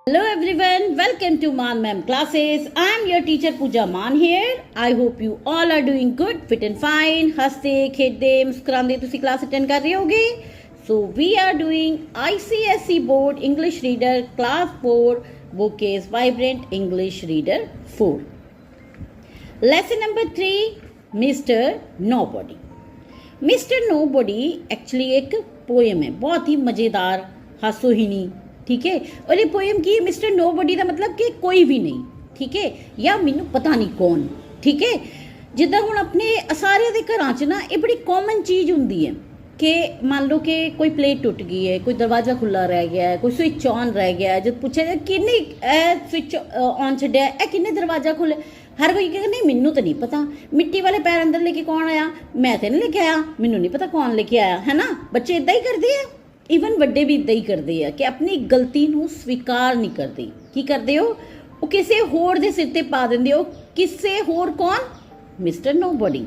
Hello everyone, welcome to Man Ma'am classes. I am your teacher Pooja Man here. I hope you all are doing good, fit and fine. हंसते खेलते मुस्कुराते तुसी class attend कर रहे होगे. So we are doing ICSE Board English Reader Class 4 book is Vibrant English Reader 4. Lesson number 3 Mr. Nobody. Mr. Nobody actually एक poem है, बहुत ही मज़ेदार हासोहीनी. ठीक है, और ये पोएम की मिस्टर नोबडी का मतलब कि कोई भी नहीं. ठीक है, या मैनू पता नहीं कौन. ठीक है, जिदा हुण अपने सारे दे घरां च ना ये बड़ी कॉमन चीज़ हुंदी है कि मान लो कि कोई प्लेट टुट गई है, कोई दरवाजा खुला रह गया है, कोई स्विच ऑन रह गया है. जब पूछा जाए किन्ने स्विच ऑन छड्डिया है, किन्ने दरवाजा खोले, हर कोई कहे नहीं मैनू तो नहीं पता. मिट्टी वाले पैर अंदर लेके कौन आया, मैं तो नहीं लेके आया, मैनू नहीं पता कौन लेके आया. है ना, बच्चे इदा ही करते हैं. ਈਵਨ ਵੱਡੇ ਵੀ ਇਦਾਂ ਹੀ ਕਰਦੇ ਆ ਕਿ ਆਪਣੀ ਗਲਤੀ ਨੂੰ ਸਵੀਕਾਰ ਨਹੀਂ ਕਰਦੇ. ਕੀ ਕਰਦੇ ਹੋ, ਉਹ ਕਿਸੇ ਹੋਰ ਦੇ ਸਿਰ ਤੇ ਪਾ ਦਿੰਦੇ ਹੋ. ਕਿਸੇ ਹੋਰ ਕੌਣ, ਮਿਸਟਰ ਨੋਬਡੀ.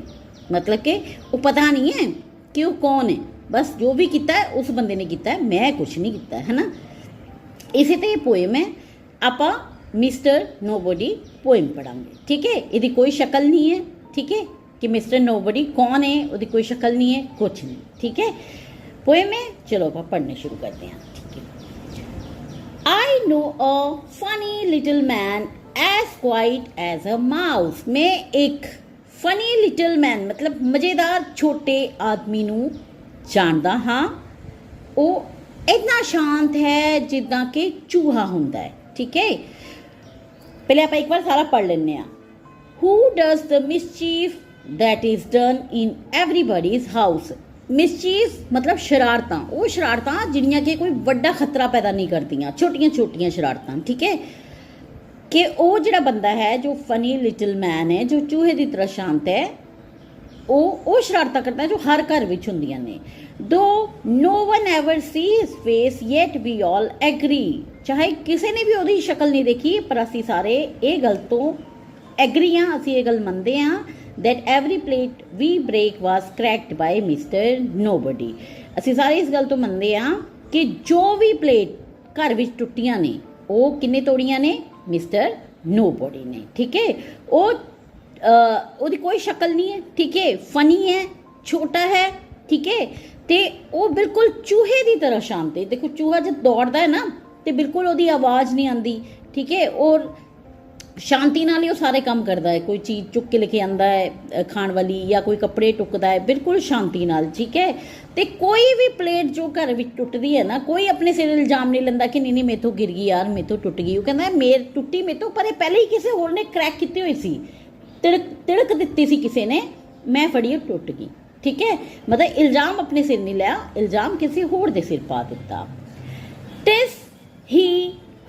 मतलब कि वो पता नहीं है कि वो कौन है, बस जो भी किया है उस बंदे ने किया है, मैं कुछ नहीं किया है ना. इसे तो ये पोएम है, आप मिस्टर नोबडी पोएम पढ़ांगे. ठीक है, यदि कोई शक्ल नहीं है. ठीक है, कि मिस्टर नोबडी कौन है, उसकी कोई शक्ल नहीं है, कुछ नहीं. ठीक है, पोएम में चलो आप पढ़ने शुरू करते हैं. ठीक है. I know a funny little man as quiet as a mouse. मैं एक फनी लिटिल मैन मतलब मजेदार छोटे आदमी नू जानदा हाँ. वो इतना शांत है जिदा कि चूहा हुंदा है. ठीक है, पहले आप एक बार सारा पढ़ लेने. Who does the mischief that is done in everybody's house. Mischief मतलब शरारतां, वो शरारतां जिहड़ियां कि कोई वड्डा खतरा पैदा नहीं करदियां, छोटियां छोटियां शरारतां. ठीक है, कि वो जिहड़ा बंदा है जो फनी लिटिल मैन है, जो चूहे की तरह शांत है, वो शरारतां करता है जो हर घर विच हुंदियां ने. Though no one ever see his face yet we all agree. चाहे किसी ने भी उसकी शक्ल नहीं देखी, पर असी सारे ये गल तो एग्री हाँ, असी ये गल मनदे हाँ that every plate we break was cracked by Mr. Nobody. ਅਸੀਂ ਸਾਰੇ ਇਸ ਗੱਲ ਤੋਂ ਮੰਨਦੇ ਹਾਂ ਕਿ ਜੋ ਵੀ ਪਲੇਟ ਘਰ ਵਿੱਚ ਟੁੱਟੀਆਂ ਨੇ ਉਹ ਕਿੰਨੇ ਤੋੜੀਆਂ ਨੇ, ਮਿਸਟਰ ਨੋਬਡੀ ਨੇ. ਠੀਕ ਹੈ, ਉਹਦੀ ਕੋਈ ਸ਼ਕਲ ਨਹੀਂ ਹੈ. ਠੀਕ ਹੈ, ਫਨੀ ਹੈ, ਛੋਟਾ ਹੈ. ਠੀਕ ਹੈ, ਤੇ ਉਹ ਬਿਲਕੁਲ ਚੂਹੇ ਦੀ ਤਰ੍ਹਾਂ ਸ਼ਾਂਤ ਹੈ. ਦੇਖੋ ਚੂਹਾ ਜਦ ਦੌੜਦਾ ਹੈ ਨਾ ਤੇ ਬਿਲਕੁਲ ਉਹਦੀ ਆਵਾਜ਼ ਨਹੀਂ ਆਉਂਦੀ. ਠੀਕ ਹੈ, ਔਰ शांति नाल ही वो सारे काम करता है. कोई चीज़ चुक के लेके आंदा है खाण वाली, या कोई कपड़े टुकदा है, बिल्कुल शांति नाल. ठीक है, तो कोई भी प्लेट जो घर में टुटदी है ना, कोई अपने सिर इल्जाम नहीं लेंदा कि नहीं मेरे तो गिर गई यार, मेरे तो टुट गई. वो कहता है मेरे टुटी मेरे तो, पर पहले ही किसी होर ने क्रैक की हुई सी, तिड़क दी सी किसी ने, मैं फड़ी टुट गई. ठीक है, मतलब इल्जाम अपने सिर नहीं लिया, इल्जाम किसी होर दे सिर पा दिता. TISS he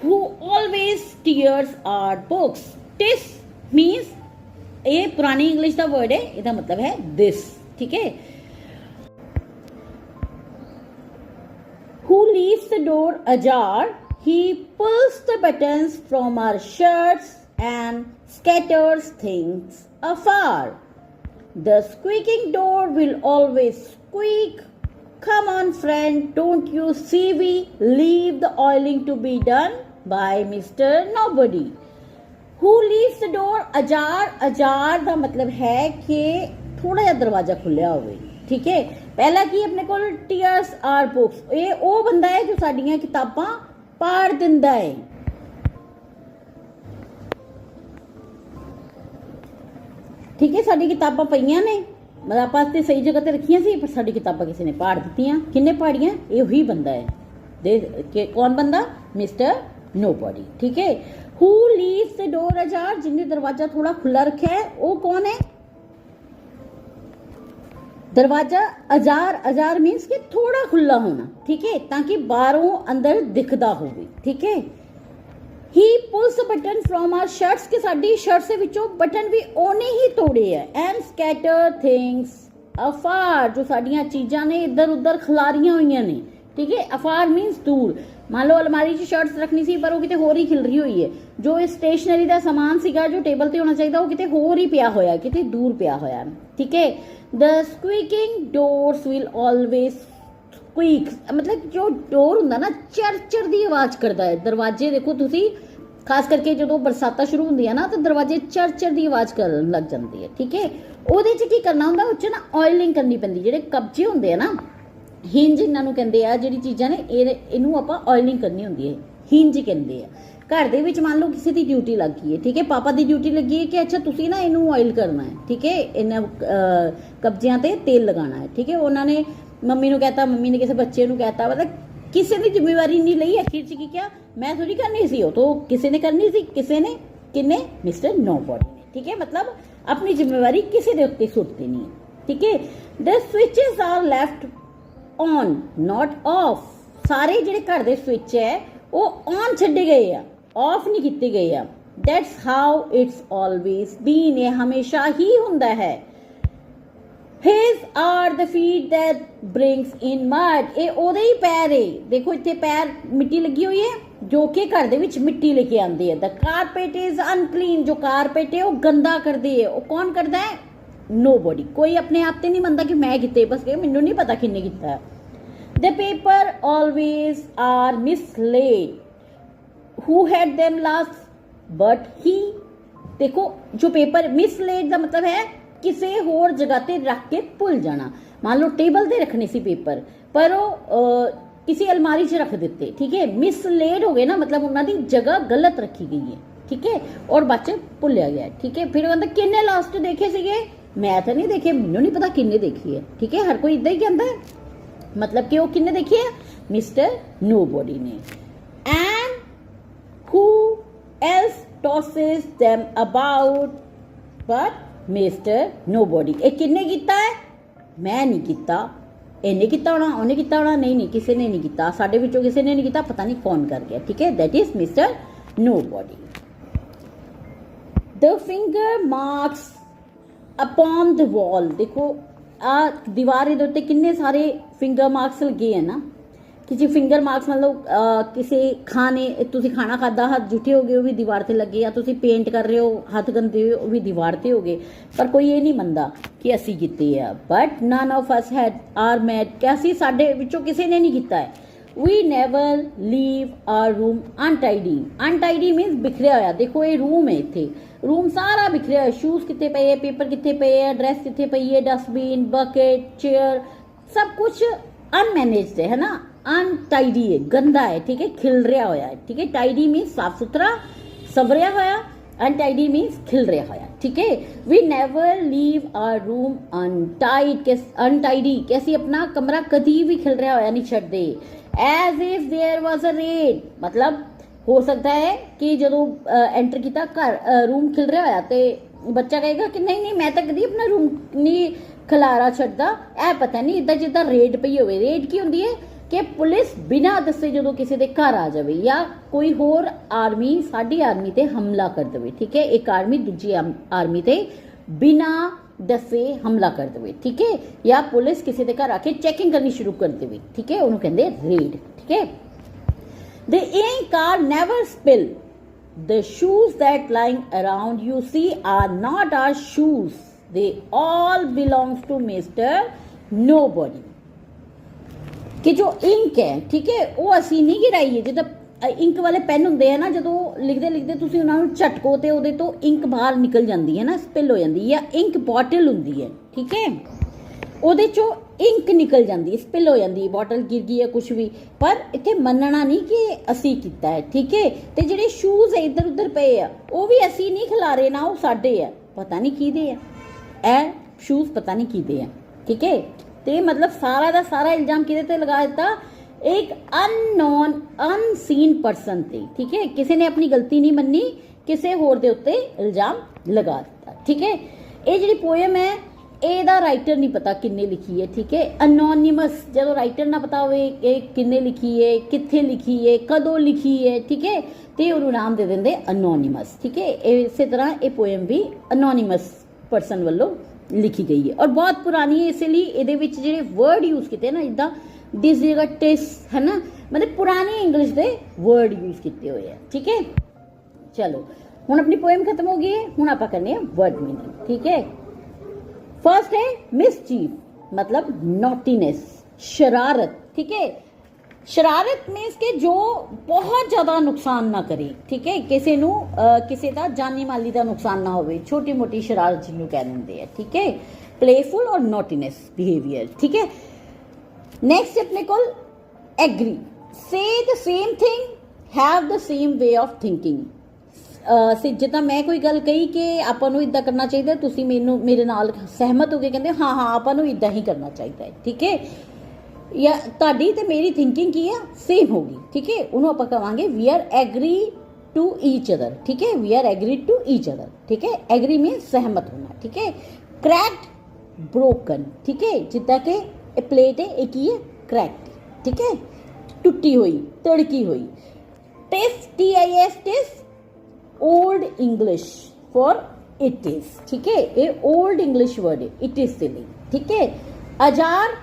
who always tears our books. Tis means ये पुरानी इंग्लिश का वर्ड है, इसका मतलब है this. ठीक है, who leaves the door ajar, he pulls the buttons from our shirts and scatters things afar. The squeaking door will always squeak. Come on friend, don't you see we leave the oiling to be done by Mr. Nobody. Who leaves the door ajar. अजार का मतलब है कि थोड़ा जा दरवाजा खुलिया होवे. ठीक है, पहला की अपने को टीयर्स आर बुक्स, ये वो बंदा है जो साडियां किताबां पाड़ दिंदा है. ठीक है, साडी किताबां पईयां ने, मतलब आप तो सही जगह ते रखियां सी, पर साडी किताबां किसी ने पाड़ दित्तियां. किन्ने पाड़ियां, ये वही बंदा है. कौन बंदा, मिस्टर नोबडी. ठीक है, हु लीव्स द डोर अजार, जिन्हें दरवाजा थोड़ा खुला रखा है, वो कौन है, दरवाजा अजार. अजार मीन्स कि थोड़ा खुला होना. ठीक है, ताकि बाहरों अंदर दिखदा होवे. ठीक है, he pulls the button from our shirts, के साडी शर्ट से विचों बटन भी ओने ही तोड़े है. एंड स्कैटर थिंग्स अफार, जो साडियां चीज़ां ने इधर उधर खिलारियां हुई ने. ठीक है, अफार मीनस दूर. मान लो अलमारी च शर्ट्स रखनी सी, पर वो किते होर ही खिल रही हुई है. जो स्टेशनरी का समान सीगा जो टेबल ते होना चाहिए, वो किते होर ही पिया होया, किते दूर पिया होया. ठीक है, the squeaking doors will always squeak मतलब जो डोर हुंदा ना चर दी आवाज़ करता है। दरवाजे देखो तुसी खास करके जो बरसातां शुरू होंदियां ना तो दरवाजे चर दी आवाज़ करन लग जाती है। ठीक है, ਉਹਦੇ 'ਚ ਕੀ करना ਹੁੰਦਾ, उस ना ऑयलिंग करनी पैंदी। ਜਿਹੜੇ कब्जे ਹੁੰਦੇ ਆ ना हिंज ਇਹਨਾਂ ਨੂੰ ਕਹਿੰਦੇ ਆ, ਜਿਹੜੀ ਚੀਜ਼ਾਂ ਨੇ ਇਹਨੂੰ ਆਪਾਂ ऑयलिंग करनी ਹੁੰਦੀ ਹੈ, हिंज ਕਹਿੰਦੇ ਆ। घर ਦੇ ਵਿੱਚ ਮੰਨ ਲਓ ਕਿਸੇ ਦੀ ਡਿਊਟੀ ਲੱਗ ਗਈ ਹੈ, ਠੀਕ ਹੈ, ਪਾਪਾ ਦੀ ਡਿਊਟੀ ਲੱਗੀ ਹੈ ਕਿ ਅੱਛਾ ਤੁਸੀਂ ਨਾ ਇਹਨੂੰ ऑयल ਕਰਨਾ ਹੈ, ਠੀਕ ਹੈ, ਇਹਨਾਂ ਕਬਜ਼ਿਆਂ ਤੇ ਤੇਲ ਲਗਾਉਣਾ ਹੈ। ਠੀਕ ਹੈ, ਉਹਨਾਂ ਨੇ ਮੰਮੀ ਨੂੰ ਕਹਿਤਾ, ਮੰਮੀ ਨੇ ਕਿਸੇ ਬੱਚੇ ਨੂੰ ਕਹਿਤਾ, मतलब ਕਿਸੇ ਦੀ ਜ਼ਿੰਮੇਵਾਰੀ ਨਹੀਂ ਲਈ। ਅਖੀਰ 'ਚ ਕੀ ਕਿਹਾ, ਮੈਂ ਥੋੜੀ ਕਰਨੀ ਸੀ, ਉਹ ਤਾਂ ਕਿਸੇ ਨੇ ਕਰਨੀ ਸੀ। ਕਿਸੇ ਨੇ, ਕਿੰਨੇ, ਮਿਸਟਰ ਨੋਬਡੀ ਨੇ। ਠੀਕ ਹੈ, मतलब अपनी जिम्मेवारी किसी के उत्ते सुटती नहीं है। ठीक है, the switches are left on not off. सारे ਜਿਹੜੇ ਘਰ ਦੇ स्विच है ਉਹ ऑन ਛੱਡੇ ਗਏ ਆ, ऑफ नहीं ਕੀਤੇ ਗਏ ਆ। That's how it's always been. ਇਹ ਹਮੇਸ਼ਾ ਹੀ ਹੁੰਦਾ ਹੈ। His are the feet that brings in mud। ਇਹ ਉਹਦੇ ਹੀ ਪੈਰ ਹੈ। ਦੇਖੋ ਇੱਥੇ ਪੈਰ ਮਿੱਟੀ ਲੱਗੀ ਹੋਈ ਹੈ ਜੋ ਕਿ ਘਰ ਦੇ ਵਿੱਚ ਮਿੱਟੀ ਲੈ ਕੇ ਆਉਂਦੀ ਹੈ। ਦ ਕਾਰਪੇਟ ਇਜ਼ ਅਨਕਲੀਨ। ਜੋ ਕਾਰਪੇਟ ਹੈ ਉਹ ਗੰਦਾ ਕਰਦੀ ਹੈ। ਉਹ ਕੌਣ ਕਰਦਾ ਹੈ? ਨੋਬਡੀ। ਕੋਈ ਆਪਣੇ ਆਪ ਤੇ ਨਹੀਂ ਮੰਨਦਾ ਕਿ ਮੈਂ ਕੀਤੇ, ਬਸ ਕਿ ਮੈਨੂੰ ਨਹੀਂ ਪਤਾ ਕਿੰਨੇ ਕੀਤਾ ਹੈ। The paper always are misled. Who had them last but he. ਦੇਖੋ ਜੋ ਪੇਪਰ ਮਿਸਲੇਡ ਦਾ ਮਤਲਬ ਹੈ ਕਿਸੇ ਹੋਰ ਜਗ੍ਹਾ ਤੇ ਰੱਖ ਕੇ ਭੁੱਲ ਜਾਣਾ। ਮੰਨ ਲਓ ਟੇਬਲ ਤੇ ਰੱਖਣੇ ਸੀ ਪੇਪਰ, ਪਰ ਉਹ किसी अलमारी च रख देते। ठीक है, मिसलेड हो गए ना, मतलब उन्होंने जगह गलत रखी गई है। ठीक है, और बच्चे भुलिया गया। ठीक है, फिर कहता किन्ने लास्ट देखे सीगे, मैं तो नहीं देखे, मैनू नहीं पता किन्ने देखी है। ठीक है, हर कोई इदा ही कहता है, मतलब कि वो किन्ने देखी है, मिस्टर नोबडी ने। And who else tosses them about but mister nobody. ये किन्ने कीता है? मैं नहीं कीता। ਇਹਨੇ ਕੀਤਾ ਹੋਣਾ, ਉਹਨੇ ਕੀਤਾ ਹੋਣਾ, ਨਹੀਂ ਕਿਸੇ ਨੇ ਨਹੀਂ ਕੀਤਾ, ਸਾਡੇ ਵਿੱਚੋਂ ਕਿਸੇ ਨੇ ਨਹੀਂ ਕੀਤਾ, ਪਤਾ ਨਹੀਂ ਕੌਣ ਕਰ ਗਿਆ। ਠੀਕ ਹੈ, that is mister nobody. The finger marks upon the wall. ਦੇਖੋ ਆ ਦੀਵਾਰ ਦੇ ਉੱਤੇ ਕਿੰਨੇ ਸਾਰੇ ਫਿੰਗਰ ਮਾਰਕਸ ਲੱਗੇ ਆ ਨਾ, ਕਿ ਫਿੰਗਰ ਮਾਰਕਸ ਮਤਲਬ ਕਿਸੇ ਖਾਣੇ, ਤੁਸੀਂ ਖਾਣਾ ਖਾਦਾ ਹੱਥ ਜੁੱਠੇ ਹੋ ਗਏ, ਉਹ ਵੀ ਦੀਵਾਰ ਤੇ ਲੱਗੇ ਆ। ਤੁਸੀਂ ਪੇਂਟ ਕਰ ਰਹੇ ਹੋ, ਹੱਥ ਗੰਦੇ ਹੋਏ, ਉਹ ਵੀ ਦੀਵਾਰ ਤੇ ਹੋ ਗਏ। ਪਰ ਕੋਈ ਇਹ ਨਹੀਂ ਮੰਨਦਾ ਕਿ ਅਸੀਂ ਕੀਤੇ ਆ। But none of us had are mad, ਕਿ ਅਸੀਂ ਸਾਡੇ ਵਿੱਚੋਂ ਕਿਸੇ ਨੇ ਨਹੀਂ ਕੀਤਾ ਹੈ। We never leave our room untidy. Untidy means ਬਿਖਰਿਆ ਹੋਇਆ। ਦੇਖੋ ਇਹ ਰੂਮ ਹੈ, ਇੱਥੇ ਰੂਮ ਸਾਰਾ ਬਿਖਰਿਆ ਹੋਇਆ। ਸ਼ੂਜ਼ ਕਿੱਥੇ ਪਏ ਹੈ, ਪੇਪਰ ਕਿੱਥੇ ਪਏ ਹੈ, ਡਰੈਸ ਕਿੱਥੇ ਪਈ ਹੈ, ਡਸਟਬਿਨ, ਬਕਟ, ਚੇयर, सब कुछ अनमैनेज्ड है ना, अनटाइडी है, गंदा है। ठीक है, खिलरिया होया है। ठीक है, टाइडी मीन्स साफ सुथरा, सवरिया होया, अनटाइडी मीन्स खिलरिया होया। ठीक है, we never leave our room untidy, कैसी अपना कमरा कदी भी खिलरिया होया नहीं छड्डदे। As if there was a raid, मतलब हो सकता है कि जो एंटर किया घर रूम खिलरिया होया ते बच्चा कहेगा कि नहीं नहीं मैं तो कदी अपना रूम नहीं खलारा छड्डदा, ए पता नहीं इदा जिदा रेड पई होवे। रेड की हुंदी है कि पुलिस बिना दसे जो किसी के घर आ जाए या कोई होर आर्मी साडी आर्मी ते हमला कर दे। ठीक है, एक आर्मी दूजी आर्मी ते बिना दसे हमला कर दे। ठीक है, या पुलिस किसी के घर आके चैकिंग करनी शुरू कर दे। ठीक है, उन्होंने कहते रेड। ठीक है, the ink are never spill. The shoes that lying around you see are not our shoes. They all belongs to Mr. Nobody. कि जो इंक है, ठीक है, वो असी नहीं गिराई है। जिदा इंक वाले पेन होंगे है ना, जो लिखते लिखते तुसी उन्हां नूं झटको ते उहदे तो इंक बाहर निकल जाती है ना, स्पिल हो जाती है। या इंक बॉटल होंदी है, ठीक है, ਉਹਦੇ ਚੋਂ इंक निकल जाती है, स्पिल हो जाती है, बॉटल गिर गई है कुछ भी। पर इत्थे मनना नहीं कि असी कीता है। ठीक है, ते जिहड़े शूज है इधर उधर पे है वो भी असी नहीं खिलारे ना, वो साडे है, पता नहीं किहदे है, ए शूज पता नहीं किहदे है। ठीक है, ते मतलब सारा दा सारा इल्जाम किहदे ते लगा दिता, एक अननोन अनसीन पर्सन ते। ठीक है, किसी ने अपनी गलती नहीं मन्नी, किसी होर दे उत्ते इल्जाम लगा दिता। ठीक है, ये जिहड़ी पोएम है ਇਹਦਾ ਰਾਈਟਰ ਨਹੀਂ ਪਤਾ ਕਿੰਨੇ ਲਿਖੀ ਹੈ। ਠੀਕ ਹੈ, ਅਨੋਨਿਮਸ, ਜਦੋਂ ਰਾਈਟਰ ਨਾ ਪਤਾ ਹੋਵੇ ਇਹ ਕਿੰਨੇ ਲਿਖੀ ਹੈ, ਕਿੱਥੇ ਲਿਖੀ ਹੈ, ਕਦੋਂ ਲਿਖੀ ਹੈ, ਠੀਕ ਹੈ, ਤੇ ਉਹਨੂੰ ਨਾਮ ਦੇ ਦਿੰਦੇ ਅਨੋਨਿਮਸ। ਠੀਕ ਹੈ, ਇਸੇ ਤਰ੍ਹਾਂ ਇਹ ਪੋਇਮ ਵੀ ਅਨੋਨਿਮਸ ਪਰਸਨ ਵੱਲੋਂ ਲਿਖੀ ਗਈ ਹੈ ਔਰ ਬਹੁਤ ਪੁਰਾਣੀ ਹੈ। ਇਸ ਲਈ ਇਹਦੇ ਵਿੱਚ ਜਿਹੜੇ ਵਰਡ ਯੂਜ਼ ਕੀਤੇ ਨਾ, ਜਿੱਦਾਂ ਦਿਸ ਜਗ੍ਹਾ ਟਿਸ ਹੈ ਨਾ, ਮਤਲਬ ਪੁਰਾਣੀ ਇੰਗਲਿਸ਼ ਦੇ ਵਰਡ ਯੂਜ਼ ਕੀਤੇ ਹੋਏ ਆ। ਠੀਕ ਹੈ, ਚਲੋ ਹੁਣ ਆਪਣੀ ਪੋਇਮ ਖਤਮ ਹੋ ਗਈ ਹੈ, ਹੁਣ ਆਪਾਂ ਕਰਨੇ ਆ ਵਰਡ ਮੀਨਿੰਗ। ठीक है, फर्स्ट है मिसचीफ, मतलब नॉटीनेस, शरारत, ठीक है। शरारत मीनस के जो बहुत ज़्यादा नुकसान ना करे, ठीक है, किसी ਨੂੰ ਕਿਸੇ ਦਾ ਜਾਨੀ ਮਾਲੀ ਦਾ ਨੁਕਸਾਨ ਨਾ ਹੋਵੇ, ਛੋਟੀ ਮੋਟੀ ਸ਼ਰਾਰਤ ਜਿਹਨੂੰ ਕਹਿ ਦਿੰਦੇ ਆ, ਠੀਕ ਹੈ। ਪਲੇਫੁਲ ਔਰ ਨੋਟੀਨੈਸ ਬਿਹੇਵੀਅਰ, ਠੀਕ ਹੈ। ਨੈਕਸਟ ਆਪਣੇ ਕੋਲ agree, say the same thing, have the same way of thinking. ਜਿੱਦਾਂ ਮੈਂ ਕੋਈ ਗੱਲ ਕਹੀ ਕਿ ਆਪਾਂ ਨੂੰ ਇਦਾਂ ਕਰਨਾ ਚਾਹੀਦਾ, ਤੁਸੀਂ ਮੇਰੇ ਨਾਲ ਸਹਿਮਤ ਹੋ ਕੇ ਕਹਿੰਦੇ ਹਾਂ ਹਾਂ ਆਪਾਂ ਨੂੰ ਇਦਾਂ ਹੀ ਕਰਨਾ ਚਾਹੀਦਾ ਹੈ, ਠੀਕ ਹੈ। ਜਾਂ ਤੁਹਾਡੀ ਤੇ ਮੇਰੀ ਥਿੰਕਿੰਗ ਕੀ ਹੈ, ਸੇਮ ਹੋਗੀ, ਠੀਕ ਹੈ। ਉਹਨੂੰ ਆਪਾਂ ਕਹਾਂਗੇ we are agree to each other, ਠੀਕ ਹੈ। We are agree to each other, ਠੀਕ ਹੈ। ਐਗਰੀ ਮੀਨਸ ਸਹਿਮਤ ਹੋਣਾ, ਠੀਕ ਹੈ। ਕਰੈਕਡ, ਬ੍ਰੋਕਨ, ਠੀਕ ਹੈ। ਜਿੱਦਾਂ ਕਿ ਇਹ ਪਲੇਟ ਹੈ, ਇਹ ਕੀ ਹੈ, ਕਰੈਕਡ, ਠੀਕ ਹੈ, ਟੁੱਟੀ ਹੋਈ, ਤੜਕੀ ਹੋਈ। ਟਿਸ, TIS, ਟਿਸ, old English for it is, ठीक है। ये ओल्ड इंग्लिश वर्ड है, इट इज के लिए, ठीक है। अजार,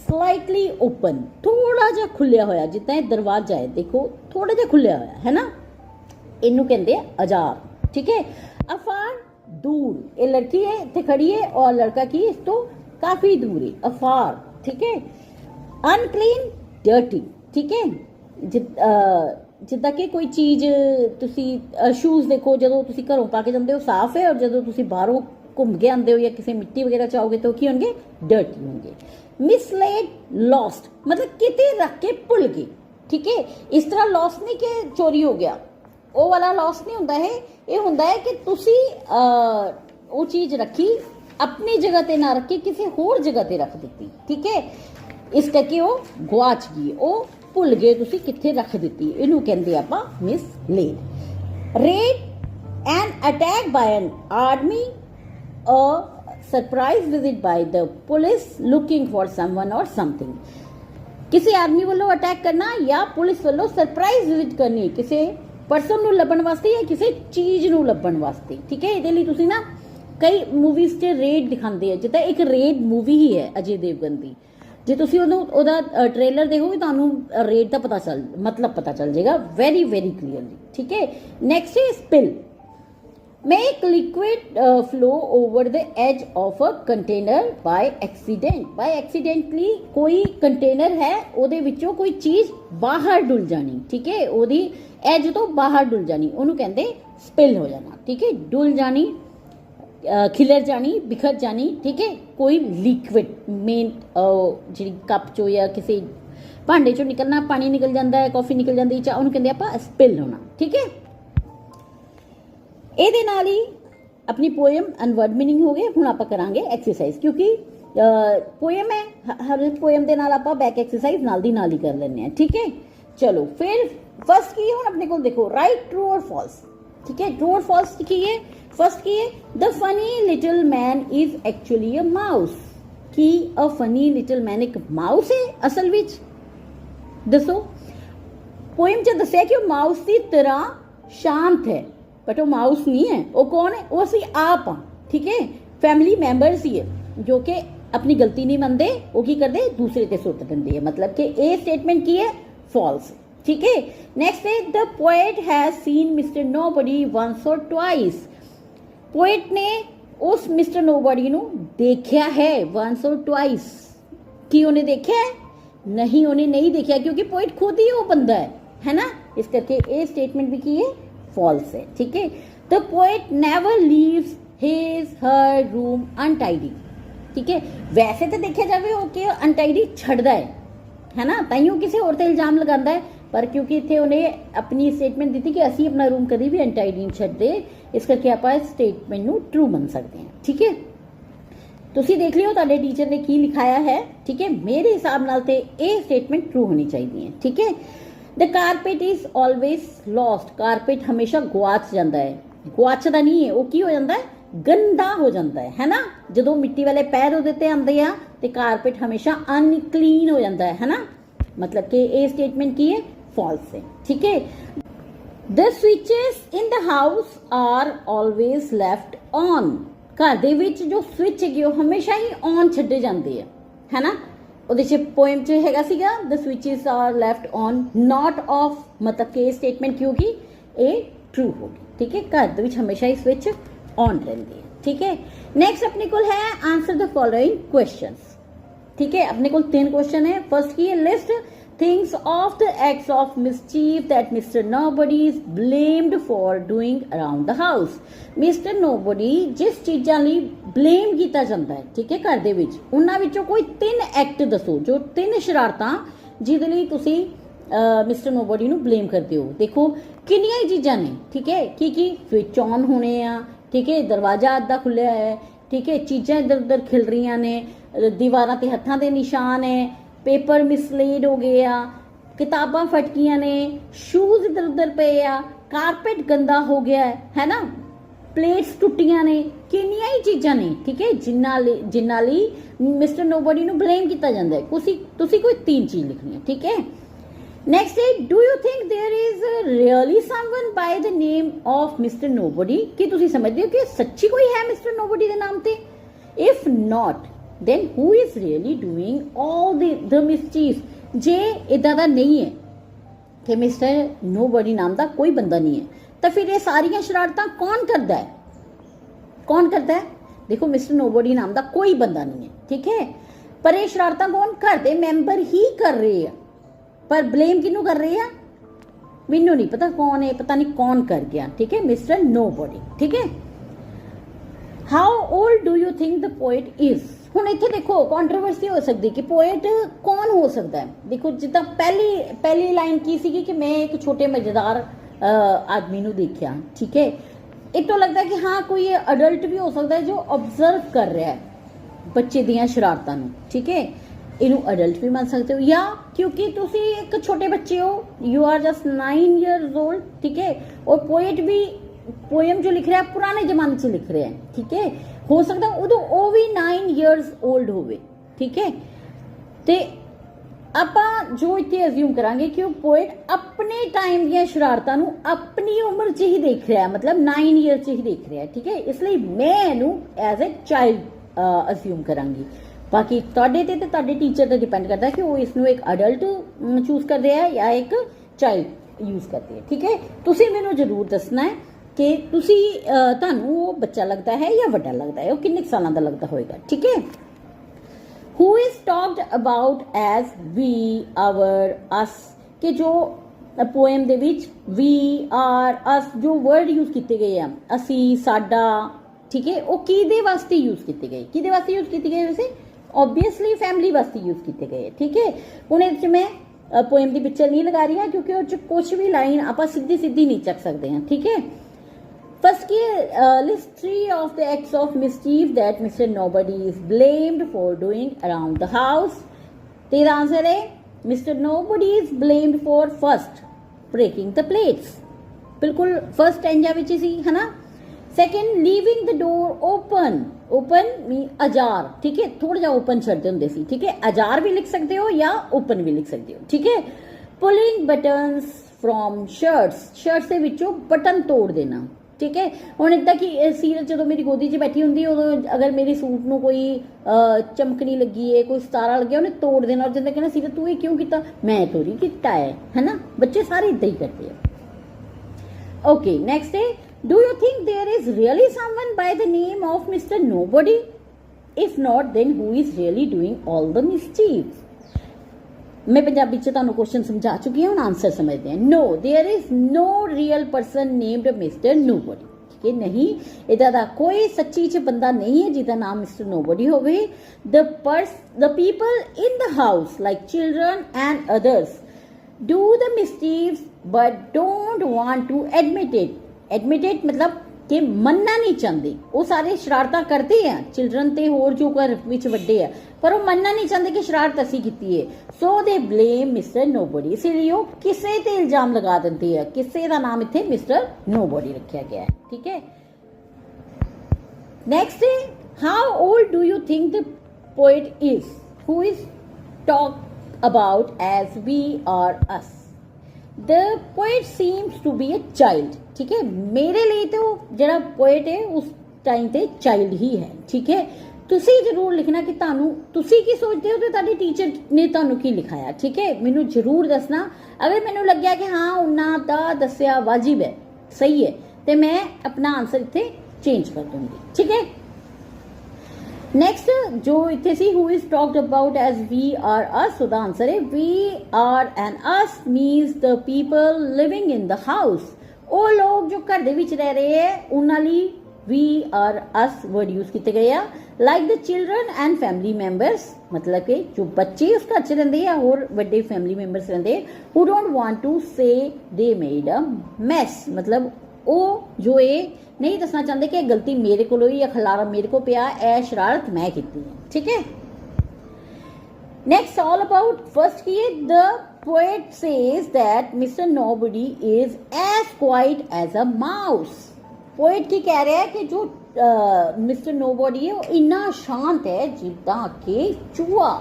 स्लाइटली ओपन, थोड़ा जा खुलिया होया, जितना दरवाजा है देखो थोड़ा जा खुलिया होया है ना, इनू कहते हैं अजार, ठीक है। अफार, दूर, ये लड़की है इतने खड़ी है और लड़का की इस तो काफी दूर है, अफार, ठीक है। अनक्लीन, डर्टी, ठीक है। ਜਿੱਦਾਂ ਕਿ ਕੋਈ ਚੀਜ਼ ਤੁਸੀਂ ਸ਼ੂਜ਼ ਦੇਖੋ, ਜਦੋਂ ਤੁਸੀਂ ਘਰੋਂ ਪਾ ਕੇ ਜਾਂਦੇ ਹੋ ਸਾਫ਼ ਹੈ, ਔਰ ਜਦੋਂ ਤੁਸੀਂ ਬਾਹਰੋਂ ਘੁੰਮ ਕੇ ਆਉਂਦੇ ਹੋ ਜਾਂ ਕਿਸੇ ਮਿੱਟੀ ਵਗੈਰਾ ਚਾਹੋਗੇ ਤਾਂ ਉਹ ਕੀ ਹੋਣਗੇ, ਡਰਟੀ ਹੋਣਗੇ। ਮਿਸਲੇਡ, ਲੌਸਟ, ਮਤਲਬ ਕਿਤੇ ਰੱਖ ਕੇ ਭੁੱਲ ਗਏ, ਠੀਕ ਹੈ। ਇਸ ਤਰ੍ਹਾਂ ਲੌਸ ਨਹੀਂ ਕਿ ਚੋਰੀ ਹੋ ਗਿਆ, ਉਹ ਵਾਲਾ ਲੌਸ ਨਹੀਂ ਹੁੰਦਾ ਹੈ। ਇਹ ਹੁੰਦਾ ਹੈ ਕਿ ਤੁਸੀਂ ਉਹ ਚੀਜ਼ ਰੱਖੀ ਆਪਣੀ ਜਗ੍ਹਾ ਤੇ ਨਾ ਰੱਖ ਕੇ ਕਿਸੇ ਹੋਰ ਜਗ੍ਹਾ ਤੇ ਰੱਖ ਦਿੱਤੀ, ਠੀਕ ਹੈ। ਇਸ ਕਰਕੇ ਉਹ ਗੁਆਚ ਗਈ, ਉਹ ਭੁੱਲ ਗਏ ਤੁਸੀਂ ਕਿੱਥੇ ਰੱਖ ਦਿੱਤੀ, ਇਹਨੂੰ ਕਹਿੰਦੇ ਆਪਾਂ misled. Raid, an attack by an army, a surprise visit by the police looking for someone or something. ਕਿਸੇ ਆਦਮੀ ਵੱਲੋਂ ਅਟੈਕ ਕਰਨਾ ਜਾਂ ਪੁਲਿਸ ਵੱਲੋਂ ਸਰਪ੍ਰਾਈਜ਼ ਵਿਜ਼ਿਟ ਕਰਨੀ, ਕਿਸੇ ਪਰਸਨ ਨੂੰ ਲੱਭਣ ਵਾਸਤੇ ਜਾਂ ਕਿਸੇ ਚੀਜ਼ ਨੂੰ ਲੱਭਣ ਵਾਸਤੇ, ਠੀਕ ਹੈ। ਇਹਦੇ ਲਈ ਤੁਸੀਂ ਨਾ ਕਈ ਮੂਵੀਜ਼ 'ਚ ਰੇਡ ਦਿਖਾਉਂਦੇ ਆ, ਜਿੱਦਾਂ ਇੱਕ ਰੇਡ ਮੂਵੀ ਹੀ ਹੈ ਅਜੇ ਦੇਵਗਨ ਦੀ। ਜੇ ਤੁਸੀਂ ਉਹਦਾ ਟ੍ਰੇਲਰ ਦੇਖੋਗੇ ਤੁਹਾਨੂੰ ਰੇਟ ਦਾ ਮਤਲਬ ਪਤਾ ਚੱਲ ਜਾਏਗਾ ਵੈਰੀ ਵੈਰੀ ਕਲੀਅਰਲੀ, ਠੀਕ ਹੈ। ਨੈਕਸਟ ਹੈ spill, make liquid flow over the edge of a container by accident. By accidentally ਕੋਈ ਕੰਟੇਨਰ ਹੈ, ਉਹਦੇ ਵਿੱਚੋਂ ਕੋਈ ਚੀਜ਼ ਬਾਹਰ ਡੁੱਲ ਜਾਣੀ, ਠੀਕ ਹੈ, ਉਹਦੀ ਐਜ ਤੋਂ ਬਾਹਰ ਡੁੱਲ ਜਾਣੀ, ਉਹਨੂੰ ਕਹਿੰਦੇ ਸਪਿਲ ਹੋ ਜਾਣਾ, ਠੀਕ ਹੈ। ਡੁੱਲ ਜਾਣੀ, ਖਿਲਰ ਜਾਣੀ, ਬਿਖਰ ਜਾਣੀ, ਠੀਕ ਹੈ। ਕੋਈ ਲਿਕਵਿਡ ਮੇਨ ਜਿਹੜੀ ਕੱਪ ਚੋਂ ਜਾਂ ਕਿਸੇ ਭਾਂਡੇ ਚੋਂ ਨਿਕਲਣਾ, ਪਾਣੀ ਨਿਕਲ ਜਾਂਦਾ ਹੈ, ਕਾਫੀ ਨਿਕਲ ਜਾਂਦੀ, ਚਾਹ, ਉਹਨੂੰ ਕਹਿੰਦੇ ਆਪਾਂ ਸਪਿਲ ਹੋਣਾ, ਠੀਕ ਹੈ। ਇਹਦੇ ਨਾਲ ਹੀ ਆਪਣੀ ਪੋਇਮ ਐਂਡ ਵਰਡ ਮੀਨਿੰਗ ਹੋ ਗਏ। ਹੁਣ ਆਪਾਂ ਕਰਾਂਗੇ ਐਕਸਰਸਾਈਜ਼, ਕਿਉਂਕਿ ਪੋਇਮ ਹੈ, ਹਰ ਪੋਇਮ ਦੇ ਨਾਲ ਆਪਾਂ ਬੈਕ ਐਕਸਰਸਾਈਜ਼ ਨਾਲ ਦੀ ਨਾਲ ਹੀ ਕਰ ਲੈਂਦੇ ਹਾਂ, ਠੀਕ ਹੈ। ਚਲੋ ਫਿਰ ਫਸਟ ਕੀ ਹੈ, ਹੁਣ ਆਪਣੇ ਕੋਲ ਦੇਖੋ ਰਾਈਟ, ਟਰੂ ਔਰ ਫਾਲਸ, ठीक है। ट्रू और फॉल्स की है, फर्स्ट की है the funny little man is actually a mouse. की अ फनी लिटिल मैन एक माउस है असल विच, दसो। पोएम च दस्सिया कि वो माउस की तरह शांत है, बट वो माउस नहीं है। वो कौन है, वो असी आप हाँ, ठीक है। फैमिली मैंबर्स ही है जो कि अपनी गलती नहीं मनते, वो की करते दूसरे ते सुट देंगे है, मतलब कि ये स्टेटमेंट की है, फॉल्स, ठीक है। नेक्स्ट है the poet has seen mister nobody once or twice. Poet ने उस मिस्टर नोबडी ਨੂੰ ਦੇਖਿਆ ਹੈ वंस और ट्वाइस। ਕੀ ਉਹਨੇ ਦੇਖਿਆ ਹੈ, नहीं ਉਹਨੇ नहीं देखा, क्योंकि पोएट खुद ही वो बंदा है ना, इस करके ये स्टेटमेंट भी की है, फॉल्स है, ठीक है। The poet never leaves his her room untidy, ठीक है। वैसे तो देखा जाए वो कि अनटाइडी छड़दा है ना, ताइयों किसी और ते इल्जाम लगांदा है, पर क्योंकि इतने उन्हें अपनी स्टेटमेंट दी थी कि असी अपना रूम कभी भी अनटाइडी नहीं छड्डे, इस करके आप इस स्टेटमेंट नू ट्रू मन सकते हैं, ठीक है। तुसी देख लियो तुहाडे टीचर ने की लिखाया है, ठीक है। मेरे हिसाब नाल ते ये स्टेटमेंट ट्रू होनी चाहिए, ठीक है। The carpet is always lost. Carpet हमेशा गुआच जाता है, गुआचदा नहीं है, वो की हो जाता है, गंदा हो जाता है ना। जो मिट्टी वाले पैर उहदे ते आंदे आ ते कारपेट हमेशा अनक्लीन हो जाता है ना, मतलब कि ये स्टेटमेंट की है, फॉल्स है, ठीक है। The switches in the house are always left on. घर दे विच जो स्विच है वो हमेशा ही ऑन छड्डे जांदे है ना। ਉਹਦੇ ਚ पोएम च हैगा सीगा the switches are left on not off, मतलब कि स्टेटमेंट क्योंकि ये ट्रू होगी, ठीक है। घर दे विच हमेशा ही स्विच ऑन रहंदी है, ठीक है। नेक्स्ट अपने कोल है आंसर द फॉलोइंग क्वेश्चंस। ठीक है, अपने को 3 क्वेश्चन है। फर्स्ट की list things of the acts of mischief that mister nobody is blamed for doing around the house. Mister nobody जिस चीज़ां ਲਈ ਬਲੇਮ ਕੀਤਾ ਜਾਂਦਾ ਹੈ, ਠੀਕ ਹੈ, ਘਰ ਦੇ ਵਿੱਚ, ਉਹਨਾਂ ਵਿੱਚੋਂ ਕੋਈ 3 ਐਕਟ ਦੱਸੋ, ਜੋ 3 ਸ਼ਰਾਰਤਾਂ ਜਿਹਦੇ ਲਈ ਤੁਸੀਂ ਮਿਸਟਰ ਨੋਬਡੀ ਨੂੰ ਬਲੇਮ ਕਰਦੇ ਹੋ। ਦੇਖੋ ਕਿੰਨੀਆਂ ਹੀ ਚੀਜ਼ਾਂ ਨੇ, ਠੀਕ ਹੈ, ਕੀ ਸਵਿਚ ਆਨ ਹੋਣੇ ਆ, ਠੀਕ ਹੈ, ਦਰਵਾਜ਼ਾ ਅੱਧਾ ਖੁੱਲਿਆ ਹੈ, ਠੀਕ ਹੈ, ਚੀਜ਼ਾਂ ਇੱਧਰ ਉੱਧਰ ਖਿਲ ਰਹੀਆਂ ਨੇ, ਦੀਵਾਰਾਂ ਤੇ ਹੱਥਾਂ ਦੇ ਨਿਸ਼ਾਨ ਹੈ, पेपर मिसलेड हो गए आ, किताबां फटकियां ने, शूज इधर उधर पे आ, कारपेट गंदा हो गया है ना, प्लेट्स टुटियां ने, किन्नियां ही चीज़ां ने, ठीक है, जिन्ना लई मिस्टर नोबडी नूं ब्लेम किया जाता है। तुसी कोई 3 चीज़ लिखनी है, ठीक है। नेक्स्ट है, do you think there is really someone by the name of mister nobody, कि तुसी समझदे हो कि सच्ची कोई है मिस्टर नोबडी दे नाम ते? If not then who is really doing all the mischief? जे इदा दा नहीं है कि मिस्टर नोबडी नाम दा कोई बंदा नहीं है, तो फिर ये सारियां शरारतां कौन करता है? कौन करता है? देखो मिस्टर नोबडी नाम दा कोई बंदा नहीं है, ठीक है, पर ये शरारतां कौन घर दे मैंबर ही कर रहे हैं, पर ब्लेम किनू कर रहे हैं? मैनू नहीं पता कौन है, पता नहीं कौन कर गया, ठीक है, मिस्टर नोबडी, ठीक है। How old do you think the poet is? ਹੁਣ ਇੱਥੇ ਦੇਖੋ ਕੰਟਰੋਵਰਸੀ ਹੋ ਸਕਦੀ ਕਿ ਪੋਇਟ ਕੌਣ ਹੋ ਸਕਦਾ ਹੈ। ਦੇਖੋ ਜਿੱਦਾਂ ਪਹਿਲੀ ਲਾਈਨ ਕੀ ਸੀਗੀ ਕਿ ਮੈਂ ਇੱਕ ਛੋਟੇ ਮਜ਼ੇਦਾਰ ਆਦਮੀ ਨੂੰ ਦੇਖਿਆ, ਠੀਕ ਹੈ, ਇਹ ਤੋਂ ਲੱਗਦਾ ਕਿ ਹਾਂ ਕੋਈ ਅਡਲਟ ਵੀ ਹੋ ਸਕਦਾ ਹੈ ਜੋ ਆਬਜ਼ਰਵ ਕਰ ਰਿਹਾ ਹੈ ਬੱਚੇ ਦੀਆਂ ਸ਼ਰਾਰਤਾਂ ਨੂੰ, ਠੀਕ ਹੈ, ਇਹਨੂੰ ਅਡਲਟ ਵੀ ਮੰਨ ਸਕਦੇ ਹੋ, ਜਾਂ ਕਿਉਂਕਿ ਤੁਸੀਂ ਇੱਕ ਛੋਟੇ ਬੱਚੇ ਹੋ, you are just 9 years old, ठीक है, और पोएट भी पोएम जो लिख रहा है पुराने जमाने से लिख रहे हैं, ठीक है, हो सकता उदों ਉਹ ਵੀ 9 years old ਹੋਵੇ, ਠੀਕ ਹੈ। ਤੇ ਆਪਾਂ ਜੋ ਇੱਥੇ ਅਸਿਊਮ ਕਰਾਂਗੇ ਕਿ ਉਹ ਪੋਇਟ ਆਪਣੇ ਟਾਈਮ ਦੀਆਂ ਸ਼ਰਾਰਤਾਂ ਨੂੰ ਆਪਣੀ ਉਮਰ 'ਚ ਹੀ ਦੇਖ ਰਿਹਾ ਹੈ, ਮਤਲਬ 9 years 'ਚ ਹੀ ਦੇਖ ਰਿਹਾ ਹੈ, ਠੀਕ ਹੈ, ਇਸ ਲਈ ਮੈਂ ਇਹਨੂੰ ਐਜ਼ ਅ ਚਾਈਲਡ ਅਸਿਊਮ ਕਰਾਂਗੀ। ਬਾਕੀ ਤੁਹਾਡੇ ਤੇ ਤੁਹਾਡੇ ਟੀਚਰ ਤੇ ਡਿਪੈਂਡ ਕਰਦਾ ਕਿ ਉਹ ਇਸ ਨੂੰ ਇੱਕ ਅਡਲਟ ਚੂਜ਼ ਕਰਦੇ ਆ ਜਾਂ ਇੱਕ ਚਾਈਲਡ ਯੂਜ਼ ਕਰਦੇ ਆ, ਠੀਕ ਹੈ। ਤੁਸੀਂ ਮੈਨੂੰ ਜ਼ਰੂਰ ਦੱਸਣਾ ਹੈ कि तुसी ਤੁਹਾਨੂੰ वो बच्चा लगता है या ਵੱਡਾ लगता है, वो किन्ने सालों का लगता होएगा, ठीक है। Who is talked about as we, our, us, कि जो पोएम ਦੇ ਵਿੱਚ we, our, us जो वर्ड यूज किए गए हैं, असी, साडा, ठीक है, वो किहदे वास्ते यूज किए गए, किहदे वास्ते यूज किए गए? वैसे ऑब्वियसली फैमिली वास्ते यूज किए गए, ठीक है। हुण इस मैं पोएम की पिक्चर नहीं लगा रही हाँ, क्योंकि कुछ भी लाइन आप सीधी नहीं चक सकते हैं, ठीक है। First की list 3 of the acts of mischief that Mr. Nobody is blamed for doing around the house. तेरा आंसर है Mr. Nobody is blamed for first breaking the plates, बिल्कुल फर्स्ट एंजा विच सी है ना। Second leaving the door open, open mean ajar, ठीक है, थोड़ा जा ओपन छड्डदे हुंदे सी, ठीक है, अजार भी लिख सकते हो या ओपन भी लिख सकते हो, ठीक है। Pulling buttons from shirts, shirts के विचों बटन तोड़ देना, ठीक है। हुण इदा कि सीरत जो मेरी गोदी 'च बैठी होंगी उदों अगर मेरे सूट में कोई चमकनी लगी है, कोई सितारा लगे, उन्हें तोड़ देना और जिंदा कहना सीरत तू ये क्यों किया, मैं थोड़ी किया है ना, बच्चे सारे इदा ही करते हैं। ओके, नेक्स्ट है, do you think there is really someone by the name of mister nobody? If not then who is really doing all the mischief? मैं पंजाबी च तुहानू क्वेश्चन समझा चुकी हूँ, आंसर समझते हैं। No, there is no real person named mister nobody, ठीक है, नहीं, इदा दा कोई सच्ची च बंदा नहीं है जिसका नाम मिस्टर नोबडी होवे। The people in the house like children and others do the मिसचीव्स but don't want to admit it. Admit it मतलब कि मनना नहीं चाहते, वो सारे शरारतां करते हैं, चिल्ड्रन ते होर जो घर विच वड्डे है, पर वो मनना नहीं चाहते कि शरारत असी की है। सो दे ब्लेम मिस्टर नोबडी, इसीलिए वो किसे ते इल्जाम लगा देते हैं, किसे का नाम इत्थे मिस्टर नोबडी रखा गया है, ठीक है। नेक्स्ट है, how old do you think the poet is who is talk about as we are us? The poet seems to be a child, ठीक है, मेरे लिए तो जरा पोएट है उस टाइम ते चाइल्ड ही है, ठीक है। तुसी जरूर लिखना कि तानू तुसी की सोचते हो, तो ताडी टीचर ने तानू की लिखाया, ठीक है, मैनू जरूर दसना। अगर मैनू लग्या कि हाँ उन्ना दा दस्या वाजिब है, सही है, तो मैं अपना आंसर इत्थे चेंज कर दूंगी, ठीक है। नेक्स्ट जो इतने सी who is talked about as we are us, so the answer है we are and us means the people living in the house. वो लोग जो घर दे विच रह रहे हैं उन्हां लई we are us word use किए गए हैं। Like the children and family members, मतलब कि जो बच्चे उस घर च रहिंदे आ और वड्डे फैमिली मैंबर्स रहिंदे who don't want to say they made a mess, मतलब वो जो ये नहीं दसना चाहते कि गलती मेरे को हुई या खलारा मेरे को पिया, ए शरारत मैं की है। ठीक है, नेक्स्ट ऑल अबाउट फर्स्ट की the poet says that mister nobody is as quiet as a mouse. Poet की कह रहा है कि जो मिस्टर नोबडी है वो इन्ना शांत है जिदा के चूहा।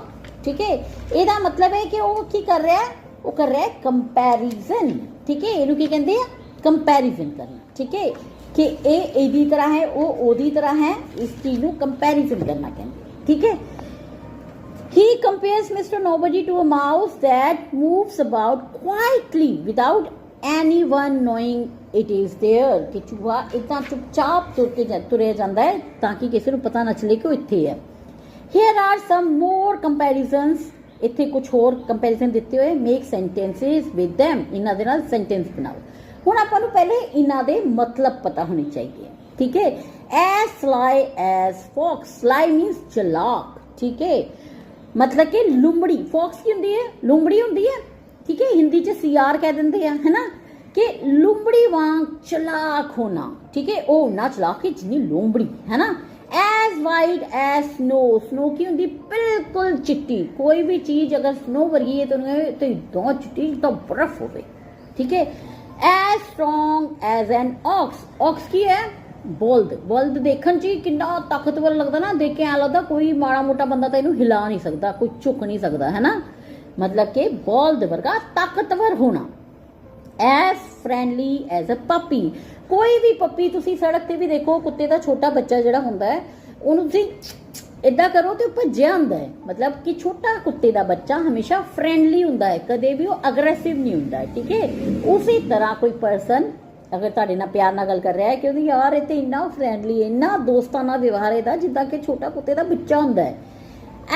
ठीक है, ਇਹਦਾ मतलब है कि वो की कर रहा है, वो कर रहा है कंपैरिजन। ठीक है, ਇਹਨੂੰ ਕੀ ਕਹਿੰਦੇ ਆ, कंपैरिजन करना। ठीक है, कि ए एदी तरह है वो ओदी तरह है, इस चीज को कंपैरिजन करना कहते। ठीक है, he compares Mr. Nobody to a mouse that moves about quietly without anyone knowing it is there। कि चूहा इतना चुपचाप तुरे जाता है ताकि किसी को पता ना चले कि वो इत्थे है। Here are some more comparisons, इत्थे कुछ और कंपैरिजन दिते हुए। मेक सेंटेंसेस विद देम, इन्हां दे नाल सेंटेंस बनाओ। हुण आपां नूं पहले इन्हां दे मतलब पता होने चाहिए। ठीक है, as sly as fox, sly means चलाक। ठीक है, मतलब कि लुमड़ी, फॉक्स की हुंदी है, लुमड़ी हुंदी है। ठीक है, हिंदी च सीआर कह दिंदे आ, है ना, कि लुमड़ी वांग चलाक होना। ठीक है, ओ ना चलाक कि जिन्नी लुमड़ी, है ना। As white as snow, snow की हुंदी बिल्कुल चिट्टी। कोई भी चीज अगर स्नो वर्गी है तो इतना चिट्टी तो बर्फ हो गई। ठीक है, as strong as an ox, ox की है बल्द, बल्द देखन च कितना ताकतवर लगता ना, देख के ऐ लगता कोई माड़ा मोटा बंदा तो इनू हिला नहीं सकता, कोई झुक नहीं सकता, है ना, मतलब कि बल्द वर्गा ताकतवर होना। As friendly as a puppy, कोई भी पपी तुसी सड़क ते भी देखो, कुत्ते का छोटा बच्चा जिहड़ा हुंदा है उहनूं तुसी इदा करो तो भज्जिया हुंदा है, मतलब कि छोटा कुत्ते का बच्चा हमेशा फ्रेंडली हुंदा है, कदे भी वो अग्रेसिव नहीं हुंदा है। ठीक है, उसी तरह कोई पर्सन अगर तुहाडे नाल प्यार नाल गल कर रहा है कि उहदी यार ये तो इन्ना फ्रेंडली है, इन्ना दोस्ताना व्यवहार है जिद्दां कि छोटा कुत्ते का बच्चा हुंदा है।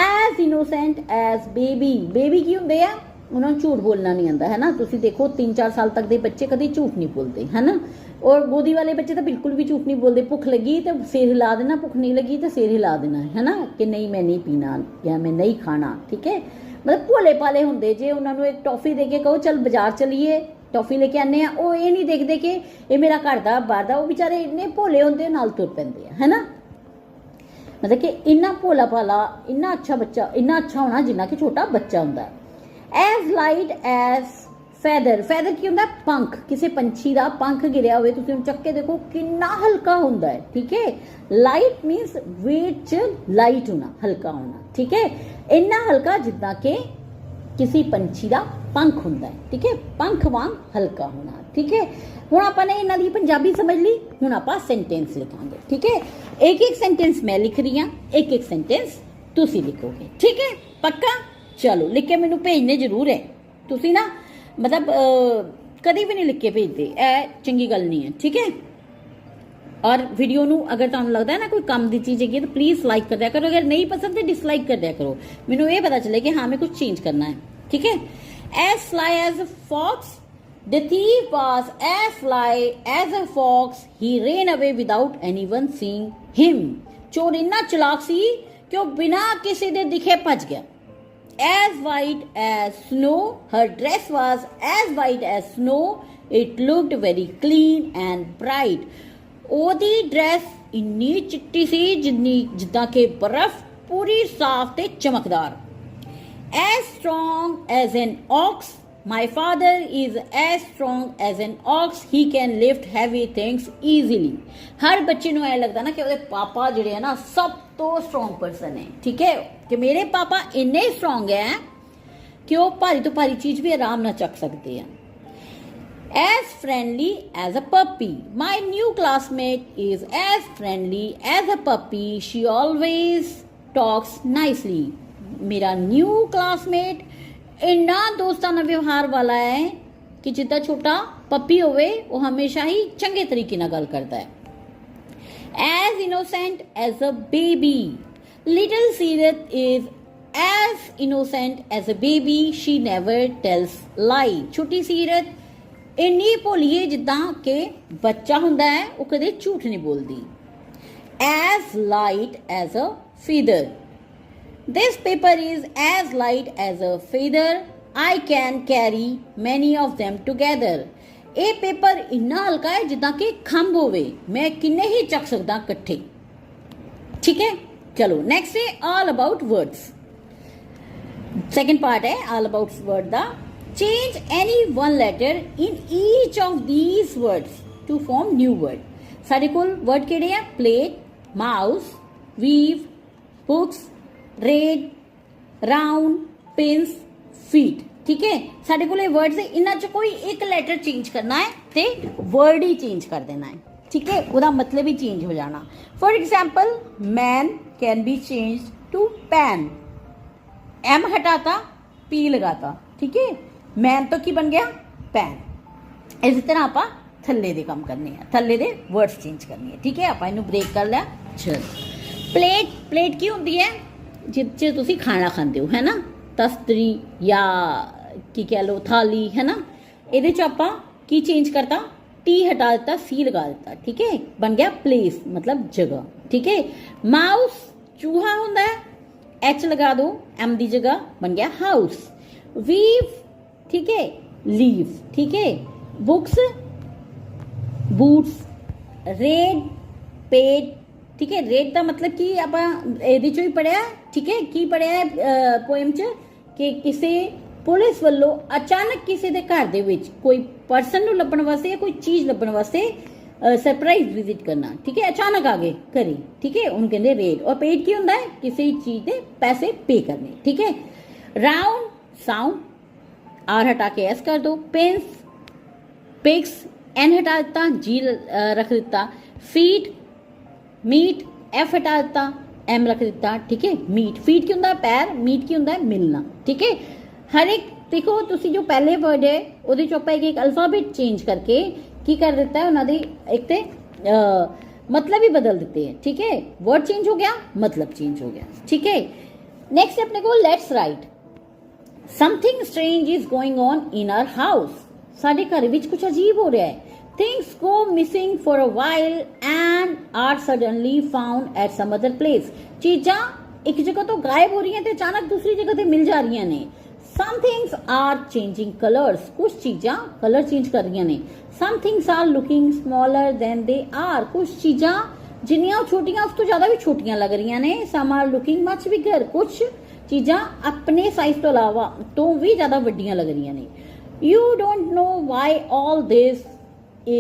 As innocent as baby, baby की हुंदे आ उन्होंने झूठ बोलना नहीं आता, है ना। तुसी देखो 3-4 साल तक के बच्चे कभी झूठ नहीं बोलते, है ना, और गोदी वाले बच्चे तो बिल्कुल भी झूठ नहीं बोलते। भुख लगी तो सिर हिला देना, भुख नहीं लगी तो सिर हिला देना, है ना, कि नहीं मैं नहीं पीना या मैं नहीं खाना। ठीक है, मतलब भोले भाले होंगे। जे उन्होंने एक टॉफी दे के कहो चल बाजार चलीए टॉफी लेके आने, वो ये नहीं देखते कि ये मेरा घर का बाहर का, वो बेचारे इन्ने भोले होंगे नाल तुर पैंदे है ना। मतलब कि इन्ना भोला भाला, इन्ना अच्छा बच्चा, इन्ना अच्छा होना जिन्ना कि छोटा बच्चा होंदा है। As light as feather, feather की होंदा पंख, किसी पंछी का पंख गिरिया हुए तुसीं चक के देखो कितना हल्का होंदा है। ठीक है, लाइट मीनस वेट च लाइट होना, हल्का होना। ठीक है, इन्ना हल्का जिद्दां के किसी पंछी का पंख होंदा है। ठीक है, पंख वांग हल्का होना। ठीक है, हुण आपां ने इन्हां दी पंजाबी समझ ली, हुण आपां सेंटेंस लिखांगे। ठीक है, एक एक सेंटेंस मैं लिख रही हाँ, एक एक सेंटेंस तुसीं लिखोगे। ठीक है, पक्का? चलो लिख के मैनू भेजने जरूर है। तुसी ना मतलब कभी भी नहीं लिख के भेजते, ए चंगी गल नहीं है। ठीक है, और वीडियो नू अगर तुहानू लगता है ना कोई काम की चीज़ है तो प्लीज़ लाइक कर दिया करो, अगर नहीं पसंद तो डिसलाइक कर दिया करो, मैनू ये पता चले कि हाँ मैं कुछ चेंज करना है। ठीक है, as sly as a fox, the thief was as sly as a fox, he ran away without anyone seeing him. चोर इन्ना चलाक सी कि वो बिना किसी दे दिखे भज गया। As white as snow, her dress was as white as snow, it looked very clean and bright। ओदी ड्रेस इन्नी चिट्टी सी जिन्नी जिद्दां के बर्फ, पूरी साफ ते चमकदार। As strong as an ox, my father is as strong as an ox, he can lift heavy things easily। हर बच्चे नूं ऐ लगदा ना कि ओदे पापा जिहड़े है ना सब तो स्ट्रॉन्ग पर्सन है। ठीक है, कि मेरे पापा इन्ने स्ट्रॉन्ग है कि वो भारी तो भारी चीज भी आराम ना चक सकते हैं। As friendly as a puppy, my new classmate is as friendly as a puppy, she always talks nicely. मेरा न्यू क्लासमेट इन्ना दोस्ताना व्यवहार वाला है कि जितना छोटा पपी होवे वो हमेशा ही चंगे तरीके नाल गल करता है। As innocent as a baby, Little Seerath is as innocent as a baby. She never tells lie. ਛੋਟੀ ਸੀਰਤ ਇੰਨੀ ਭੋਲੀ ਹੈ ਜਿੱਦਾਂ ਕਿ ਬੱਚਾ ਹੁੰਦਾ ਹੈ, ਉਹ ਕਦੇ ਝੂਠ ਨਹੀਂ ਬੋਲਦੀ. As light as a feather. This paper is as light as a feather. I can carry many of them together. ਇਹ ਪੇਪਰ ਇੰਨਾ ਹਲਕਾ ਹੈ ਜਿੱਦਾਂ ਕਿ ਖੰਭ ਹੋਵੇ, ਮੈਂ ਕਿੰਨੇ ਹੀ ਚੱਕ ਸਕਦਾ ਇਕੱਠੇ. ਠੀਕ ਹੈ, ਚਲੋ ਨੈਕਸਟ ਹੈ all about words. Second part है all about word the. Change any one letter in each of these words to form new word. ਸਾਡੇ ਕੋਲ word ਕਿਹੜੇ ਆ? plate, mouse, weave, books, raid, round, pins, feet. ਠੀਕ ਹੈ, ਸਾਡੇ ਕੋਲ ਇਹ words ਹੈ, ਇਹਨਾਂ ਚ ਕੋਈ ਇੱਕ ਲੈਟਰ ਚੇਂਜ ਕਰਨਾ ਹੈ ਤੇ word ਹੀ ਚੇਂਜ ਕਰ ਦੇਣਾ ਹੈ. ਠੀਕ ਹੈ, ਉਹਦਾ ਮਤਲਬ ਹੀ ਚੇਂਜ ਹੋ ਜਾਣਾ. For example, man can be changed to pan. M हटाता, पी लगाता. ठीक है, मैन तो की बन गया पैन. इस तरह आप थल्ले दे काम करने हैं, थल्ले दे वर्ड्स चेंज करने हैं. ठीक है, आप इन्हू ब्रेक कर लिया. चल प्लेट, प्लेट की होंगी है जिस तुसी खाना खाते हो, है ना, तस्तरी या की कह लो थाली, है ना. ये आप की चेंज करता, टी हटा देता, सी लगा देता. ठीक है, बन गया प्लेस मतलब जगह. ठीक है, माउस चूहा होंदा है, एच लगा दो एम दी जगह, बन गया हाउस. वीव, ठीक है, लीव. ठीक है, बुक्स, बूट्स. Red, paid. ठीक है, रेड का मतलब कि आप ਇਹਦੇ ਚੋਂ ਹੀ ਪੜਿਆ. ठीक है, की पढ़िया पोएम च कि किसी पुलिस ਵੱਲੋਂ अचानक किसी ਦੇ ਘਰ ਦੇ ਵਿੱਚ ਕੋਈ ਪਰਸਨ ਨੂੰ ਲੱਭਣ ਵਾਸਤੇ ਜਾਂ ਕੋਈ ਚੀਜ਼ ਲੱਭਣ ਵਾਸਤੇ सरप्राइज विजिट करना. ठीक है, अचानक आ गए घरे. ठीक है, उन कहते रेड. और पेड की होंदा है किसी चीज के पैसे पे करने. ठीक है, राउंड, साउंड, आर हटा के एस कर दो. पेंस, पिक्स, एन हटा देता, जी रख देता. फीट, मीट, एफ हटा देता, एम रख देता. ठीक है, मीट. फीट की होंदा पैर, मीट की होंदा मिलना. ठीक है, हर एक देखो तुसी जो पहले वर्ड है ਉਹਦੇ ਚੋਂ ਆਪਾਂ एक अल्फाबेट चेंज करके की कर देता है, उन्होंने एक ते मतलब ही बदल देते हैं. ठीक है, वर्ड चेंज हो गया, मतलब चेंज हो गया. ठीक है, नेक्स्ट अपने को let's write. Something strange is going on in our house. साडे घर विच कुछ अजीब हो रहा है. Things go missing for a while and are suddenly found at some other place. चीज़ां एक जगह तो गायब हो रही हैं ते अचानक दूसरी जगह ते मिल जा रही ने. Some things are changing colors. कुछ चीज़ां कलर चेंज कर रही ने. Some things are looking smaller than they are. कुछ चीज़ां जिन्नियां छोटियां उस तो ज़्यादा भी छोटियां लग रही ने. Some are looking much bigger. कुछ चीज़ां अपने साइज तो अलावा तो भी ज़्यादा वड्डियां लग रही ने. You don't know why all this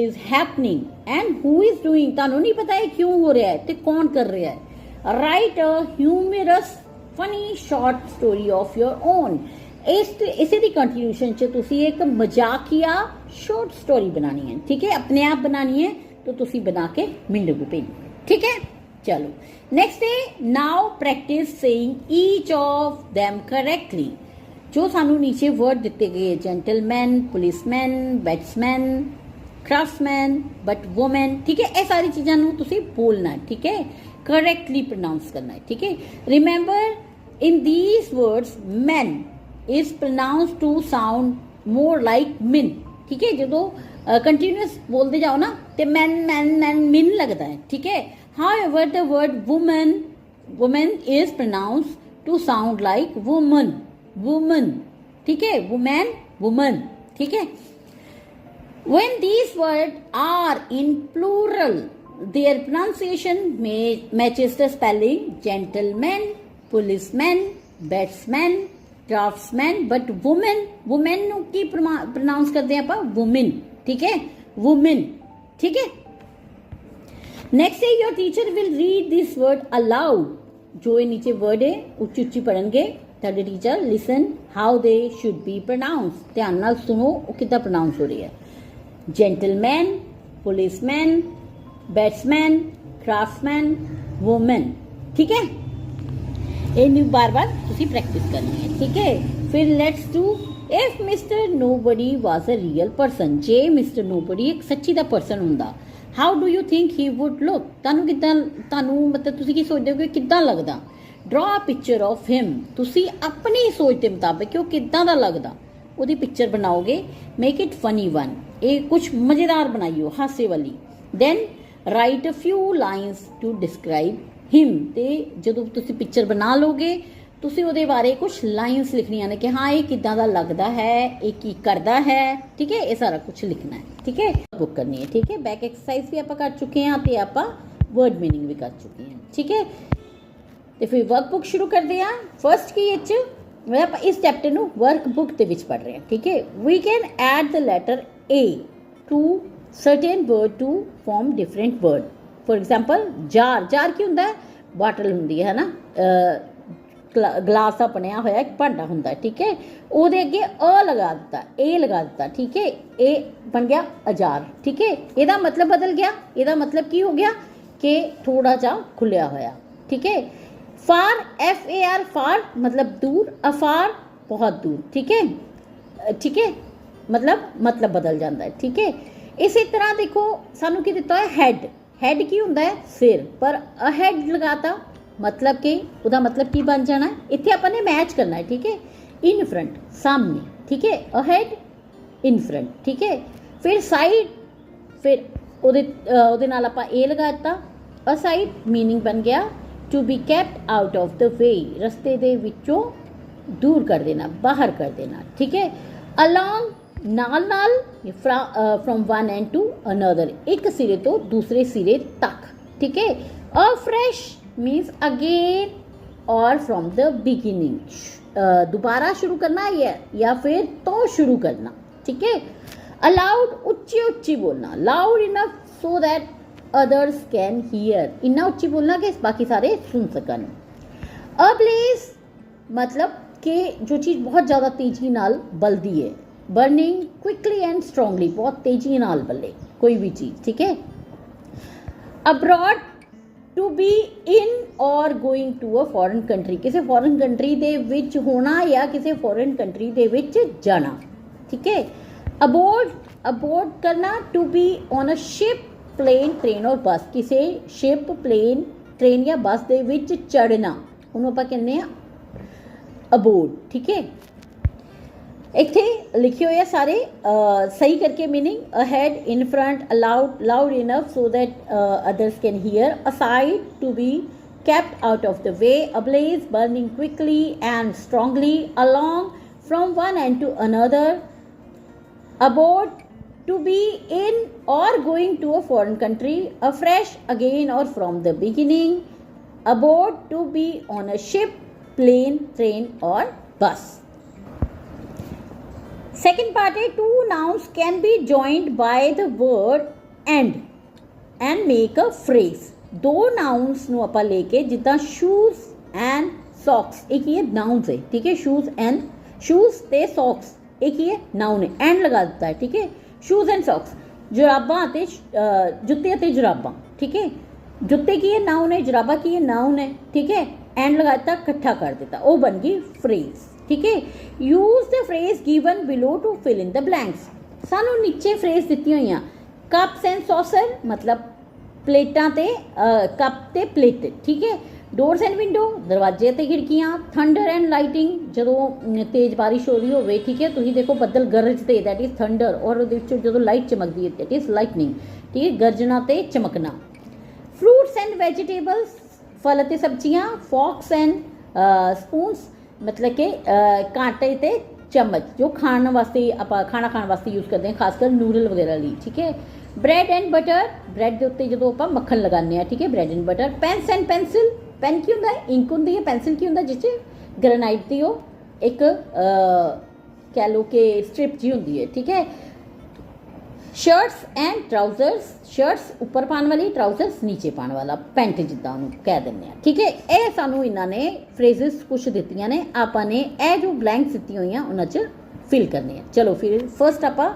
is happening and who is doing. तानू नहीं पता है क्यों हो रहा है ते कौन कर रहा है. Write a humorous funny short story of your own. इसे दी कंटिन्यूशन च तुसी एक मजाकिया शॉर्ट स्टोरी बनानी है. ठीक है, अपने आप बनानी है तो तुसी बना के मिंडो को भेजना. ठीक है, चलो नेक्स्ट है now practice saying each of them correctly. जो सानू नीचे वर्ड दिते गए gentleman, policeman, batsman, craftsman, but women. ठीक है, ये सारी चीज़ों नू तुसी बोलना है. ठीक है, करेक्टली प्रोनाउंस करना है. ठीक है, remember in these words man is pronounced to sound more like min. ठीक है, जो कंटिन्यूस बोलते जाओ ना तो मैन मैन मैन मिन लगता है. ठीक है, however the word woman, woman is pronounced to sound like woman, woman. ठीक है, woman, woman. ठीक है, when these words are in plural their pronunciation matches the spelling gentleman, policeman, batsman, craftsman. But women, women की pronounce करते हैं आप women. ठीक है, वुमेन. ठीक है, नेक्स्ट है your teacher will read this word aloud. जो ये नीचे वर्ड है उच्ची उच्ची पढ़ेंगे ਤੁਹਾਡੇ teacher. Listen how they should be pronounce. ध्यान नाल सुनो वो कितना प्रोनाउंस हो रही है. Gentleman, policeman, batsman, craftsman, women. ठीक है, ये बार बार तुसी प्रैक्टिस करनी है. ठीक है, फिर let's do if mister nobody was a real person. जे मिस्टर नोबडी एक सच्ची दा पर्सन हुंदा, how do you think he would look. तानू किदां, तानू मतलब तुसी की सोचदे हो कि किदां लगदा. ਡਰਾ ਅ ਪਿਕਚਰ ਆਫ ਹਿਮ, ਤੁਸੀਂ ਆਪਣੀ ਸੋਚ ਦੇ ਮੁਤਾਬਿਕ ਕਿ ਉਹ ਕਿੱਦਾਂ ਦਾ ਲੱਗਦਾ ਉਹਦੀ ਪਿਕਚਰ ਬਣਾਓਗੇ। ਮੇਕ ਇਟ ਫਨੀ ਵਨ, ਇਹ ਕੁਛ ਮਜ਼ੇਦਾਰ ਬਣਾਈਓ, ਹਾਸੇ ਵਾਲੀ। Then write a few lines to describe him, ਤੇ ਜਦੋਂ ਤੁਸੀਂ ਪਿਕਚਰ ਬਣਾ ਲੋਗੇ ਤੁਸੀਂ ਉਹਦੇ ਬਾਰੇ ਕੁਛ ਲਾਈਨਸ ਲਿਖਣੀਆਂ ਨੇ ਕਿ ਹਾਂ ਇਹ ਕਿੱਦਾਂ ਦਾ ਲੱਗਦਾ ਹੈ, ਇਹ ਕੀ ਕਰਦਾ ਹੈ, ਠੀਕ ਹੈ, ਇਹ ਸਾਰਾ ਕੁਛ ਲਿਖਣਾ ਹੈ, ਠੀਕ ਹੈ, ਬੁੱਕ ਕਰਨੀ ਹੈ, ਠੀਕ ਹੈ। ਬੈਕ ਐਕਸਰਸਾਈਜ਼ ਵੀ ਆਪਾਂ ਕਰ ਚੁੱਕੇ ਹਾਂ ਤੇ ਆਪਾਂ ਵਰਡ ਮੀਨਿੰਗ ਵੀ ਕਰ ਚੁੱਕੇ ਹਾਂ, ਠੀਕ ਹੈ। ਤੇ ਫਿਰ ਵਰਕਬੁੱਕ ਸ਼ੁਰੂ ਕਰਦੇ ਹਾਂ। ਫਸਟ ਕੀ ਵਿੱਚ ਆਪਾਂ ਇਸ ਚੈਪਟਰ ਨੂੰ ਵਰਕਬੁੱਕ ਦੇ ਵਿੱਚ ਪੜ੍ਹ ਰਹੇ ਹਾਂ, ਠੀਕ ਹੈ। We can add the letter A to certain word to form different word. For example, jar, jar ਕੀ ਹੁੰਦਾ ਹੈ, ਬਾਟਲ ਹੁੰਦੀ ਹੈ ਨਾ, ਗਲਾਸ ਦਾ ਬਣਿਆ ਹੋਇਆ ਇੱਕ ਭਾਂਡਾ ਹੁੰਦਾ, ਠੀਕ ਹੈ। ਉਹਦੇ ਅੱਗੇ ਅ ਲਗਾ ਦਿੱਤਾ, ਏ ਲਗਾ ਦਿੱਤਾ, ਠੀਕ ਹੈ, ਇਹ ਬਣ ਗਿਆ ਅਜਾਰ, ਠੀਕ ਹੈ। ਇਹਦਾ ਮਤਲਬ ਬਦਲ ਗਿਆ, ਇਹਦਾ ਮਤਲਬ ਕੀ ਹੋ ਗਿਆ ਕਿ ਥੋੜਾ ਜਿਹਾ ਖੁੱਲਿਆ ਹੋਇਆ, ਠੀਕ ਹੈ। ਫਾਰ, FAR, ਫਾਰ ਮਤਲਬ ਦੂਰ, ਅਫਾਰ ਬਹੁਤ ਦੂਰ, ਠੀਕ ਹੈ, ਠੀਕ ਹੈ, ਮਤਲਬ ਬਦਲ ਜਾਂਦਾ ਹੈ, ਠੀਕ ਹੈ। ਇਸੇ ਤਰ੍ਹਾਂ ਦੇਖੋ ਸਾਨੂੰ ਕੀ ਦਿੱਤਾ ਹੈ, ਹੈਡ, ਹੈਡ ਕੀ ਹੁੰਦਾ ਹੈ, ਸਿਰ, ਪਰ ਅਹੈਡ ਲਗਾਤਾ मतलब कि ਉਹਦਾ मतलब ਕੀ ਬਣ ਜਾਣਾ ਹੈ, ਇੱਥੇ ਆਪਾਂ ਨੇ ਮੈਚ ਕਰਨਾ ਹੈ, ਠੀਕ ਹੈ। ਇਨ ਫਰੰਟ, ਸਾਹਮਣੇ, ਠੀਕ ਹੈ, ਅਹੈਡ, ਇਨ ਫਰੰਟ, ਠੀਕ ਹੈ। ਫਿਰ ਸਾਈਡ, ਫਿਰ ਉਹਦੇ ਨਾਲ ਆਪਾਂ ਏ ਲਗਾ ਦਿੱਤਾ, ਅਸਾਈਡ ਮੀਨਿੰਗ ਬਣ ਗਿਆ to be kept out of the way, ਰਸਤੇ ਦੇ ਵਿੱਚੋਂ ਦੂਰ ਕਰ ਦੇਣਾ, ਬਾਹਰ ਕਰ ਦੇਣਾ, ਠੀਕ ਹੈ। ਅਲੋਂਗ ਨਾਲ ਨਾਲ, from one end to another, ਇੱਕ ਸਿਰੇ ਤੋਂ ਦੂਸਰੇ ਸਿਰੇ ਤੱਕ, ਠੀਕ ਹੈ। Afresh means again or from the beginning, दोबारा शुरू करना या फिर तो शुरू करना, ठीक है। अलाउड, ऊंची ऊंची बोलना, loud enough so that others can hear, इन्ना ऊंची बोलना कि बाकी सारे सुन सकन। अब्लेज मतलब कि जो चीज़ बहुत ज़्यादा तेजी नाल बलदी है, बर्निंग क्विकली एंड स्ट्रोंगली, बहुत तेजी नाल बले कोई भी चीज़, ठीक है। अब्रॉड, टू बी इन और going to a foreign country, किसी फॉरेन कंट्री दे विच होना या किसी फॉरेन कंट्री दे विच जाना, ठीक है। अबोर्ड, अबोर्ड करना, to be on a ship, plane, train और बस, किसी शिप, प्लेन, ट्रेन या बस दे विच चढ़ना, उन्होंने ਆਪਾਂ ਕਹਿੰਦੇ ਆ अबोर्ड, ठीक है। ਇੱਥੇ ਲਿਖੇ ਹੋਏ ਆ ਸਾਰੇ ਸਹੀ ਕਰਕੇ meaning, ahead, in front, aloud, loud enough so that others can hear, aside to be kept out of the way, ablaze, burning quickly and strongly, along, from one end to another, aboard, to be in or going to a foreign country, afresh, again or from the beginning, aboard, to be on a ship, plane, train or bus. Second part है, two nouns can be joined by the word and make a phrase. दो nouns ਨੂੰ ਆਪਾਂ ਲੈ ਕੇ, ਜਿੱਦਾਂ shoes and socks, ਇਹ ਕੀ ਹੈ, nouns ਹੈ, ਠੀਕ ਹੈ। shoes ਤੇ socks ਇਹ ਕੀ ਹੈ, noun ਹੈ, and ਲਗਾ ਦਿੱਤਾ ਹੈ, ਠੀਕ ਹੈ। shoes and socks, ਜੁਰਾਬਾਂ ਅਤੇ ਜੁੱਤੇ ਅਤੇ ਜੁਰਾਬਾਂ, ਠੀਕ ਹੈ। ਜੁੱਤੇ ਕੀ ਹੈ, noun ਹੈ, ਜੁਰਾਬਾਂ ਕੀ ਹੈ, noun ਹੈ, ਠੀਕ ਹੈ। and ਲਗਾ ਦਿੱਤਾ, ਇਕੱਠਾ ਕਰ ਦਿੱਤਾ, ਉਹ ਬਣ ਗਈ phrase, ਠੀਕ ਹੈ। use the phrase given below to fill in the blanks, ਸਾਨੂੰ ਨੀਚੇ phrase ਦਿੱਤੀ ਹੋਈਆਂ, cups and saucer ਮਤਲਬ ਪਲੇਟਾਂ ਤੇ ਕੱਪ ਤੇ ਪਲੇਟ, ਠੀਕ ਹੈ। ਡੋਰਸ ਐਂਡ ਵਿੰਡੋ, ਦਰਵਾਜ਼ੇ ਤੇ ਖਿੜਕੀਆਂ। ਥੰਡਰ ਐਂਡ ਲਾਈਟਿੰਗ, ਜਦੋਂ ਤੇਜ਼ ਬਾਰਿਸ਼ ਹੋ ਰਹੀ ਹੋਵੇ, ਠੀਕ ਹੈ, ਤੁਸੀਂ ਦੇਖੋ ਬੱਦਲ ਗਰਜਦੇ, ਦੈਟ ਇਜ਼ ਥੰਡਰ, ਔਰ ਉਹਦੇ ਵਿੱਚੋਂ ਜਦੋਂ ਲਾਈਟ ਚਮਕਦੀ ਹੈ, ਦੈਟ ਇਜ਼ ਲਾਈਟਨਿੰਗ, ਠੀਕ ਹੈ, ਗਰਜਣਾ ਤੇ ਚਮਕਣਾ। ਫਰੂਟਸ ਐਂਡ ਵੈਜੀਟੇਬਲਸ, ਫਲ ਅਤੇ ਸਬਜ਼ੀਆਂ। ਫੋਕਸ ਐਂਡ ਸਪੂਨਸ ਮਤਲਬ ਕਿ ਕਾਂਟੇ ਤੇ ਚਮਚ, ਜੋ ਖਾਣ ਵਾਸਤੇ ਆਪਾਂ ਖਾਣਾ ਖਾਣ ਵਾਸਤੇ ਯੂਜ਼ ਕਰਦੇ ਹਾਂ, ਖਾਸ ਕਰ ਨੂਡਲ ਵਗੈਰਾ ਲਈ, ਠੀਕ ਹੈ। ਬ੍ਰੈਡ ਐਂਡ ਬਟਰ, ਬ੍ਰੈਡ ਦੇ ਉੱਤੇ ਜਦੋਂ ਆਪਾਂ ਮੱਖਣ ਲਗਾਉਂਦੇ ਹਾਂ, ਠੀਕ ਹੈ, bread and butter. Pens and pencil, pen ਕੀ ਹੁੰਦਾ ਹੈ, ਇੰਕ ਹੁੰਦੀ ਹੈ। ਪੈਨਸਿਲ ਕੀ ਹੁੰਦਾ, ਜਿਸ 'ਚ ਗ੍ਰੇਨਾਈਟ ਦੀ ਉਹ ਇੱਕ ਕਹਿ ਲਓ ਕਿ ਸਟ੍ਰਿਪ ਜੀ ਹੁੰਦੀ ਹੈ, ਠੀਕ ਹੈ। ਸ਼ਰਟਸ ਐਂਡ ਟਰਾਊਜ਼ਰਸ, ਸ਼ਰਟਸ ਉੱਪਰ ਪਾਉਣ ਵਾਲੀ, ਟਰਾਊਜ਼ਰਸ ਨੀਚੇ ਪਾਉਣ ਵਾਲਾ, ਪੈਂਟ ਜਿੱਦਾਂ ਉਹਨੂੰ ਕਹਿ ਦਿੰਦੇ ਹਾਂ, ਠੀਕ ਹੈ। ਇਹ ਸਾਨੂੰ ਇਹਨਾਂ ਨੇ ਫਰੇਜ਼ਸ ਕੁਛ ਦਿੱਤੀਆਂ ਨੇ, ਆਪਾਂ ਨੇ ਇਹ ਜੋ ਬਲੈਂਕਸ ਦਿੱਤੀਆਂ ਹੋਈਆਂ ਉਹਨਾਂ 'ਚ ਫਿਲ ਕਰਨੇ ਆ। ਚਲੋ ਫਿਰ ਫਸਟ ਆਪਾਂ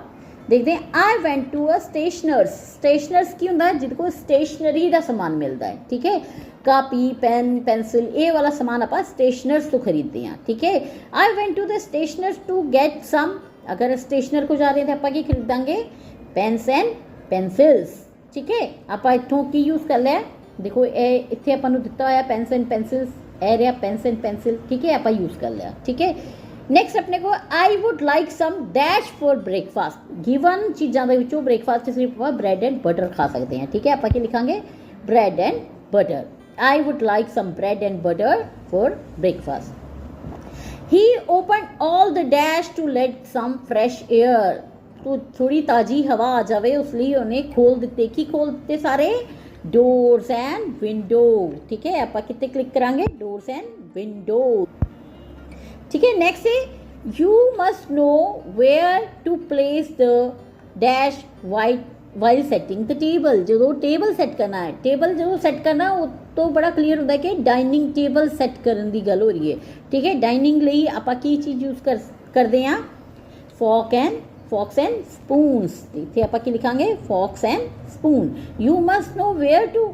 ਦੇਖਦੇ ਹਾਂ, ਆਈ ਵੈਂਟ ਟੂ ਅ ਸਟੇਸ਼ਨਰਸ। ਸਟੇਸ਼ਨਰਸ ਕੀ ਹੁੰਦਾ, ਜਿਹਦੇ ਕੋਲ ਸਟੇਸ਼ਨਰੀ ਦਾ ਸਮਾਨ ਮਿਲਦਾ ਹੈ, ਠੀਕ ਹੈ। ਕਾਪੀ, ਪੈਨ, ਪੈਨਸਿਲ, ਇਹ ਵਾਲਾ ਸਮਾਨ ਆਪਾਂ ਸਟੇਸ਼ਨਰਸ ਤੋਂ ਖਰੀਦਦੇ ਹਾਂ, ਠੀਕ ਹੈ। I went to the stationers to get some, ਅਗਰ ਸਟੇਸ਼ਨਰ ਕੋ ਜਾ ਰਹੇ ਤਾਂ ਆਪਾਂ ਕੀ ਖਰੀਦਾਂਗੇ, ਪੈਨਸ ਐਂਡ ਪੈਨਸਿਲਸ, ਠੀਕ ਹੈ। ਆਪਾਂ ਇੱਥੋਂ ਕੀ ਯੂਜ਼ ਕਰ ਲਿਆ, ਦੇਖੋ ਇਹ ਇੱਥੇ ਆਪਾਂ ਨੂੰ ਦਿੱਤਾ ਹੋਇਆ ਪੈਨਸ ਐਂਡ ਪੈਨਸਿਲਸ, ए रहा पेंस एंड पेंसिल, ठीक है, आप यूज कर लिया, ठीक है। नैक्सट अपने को I would like some dash for breakfast, given चीज़ों के विचों ब्रेकफास्ट सिर्फ आप ब्रैड एंड बटर खा सकते हैं, ठीक है। आप लिखांगे bread and butter, I would like some bread and butter for breakfast. He opened all the dash to let some fresh air, तो थोड़ी ताज़ी हवा आ जावे उस लिए उन्हें खोल देते, की खोल देते सारे डोर्स एंड विंडो, ठीक है। आप कितने क्लिक करांगे डोर्स एंड विंडो, ठीक है। नेक्स्ट है you must know where to place the dash while setting the table, जो टेबल सेट करना है, टेबल जो सेट करना वो तो बड़ा क्लीयर होता है कि डाइनिंग टेबल सेट करने की गल हो रही है, ठीक है। डाइनिंग ਲਈ ਆਪਾਂ ਕੀ ਚੀਜ਼ ਯੂਜ਼ ਕਰਦੇ ਆ, ਫੋਕਸ ਐਂਡ ਸਪੂਨਸ, ਇੱਥੇ ਆਪਾਂ ਕੀ ਲਿਖਾਂਗੇ forks and spoon. You must know where to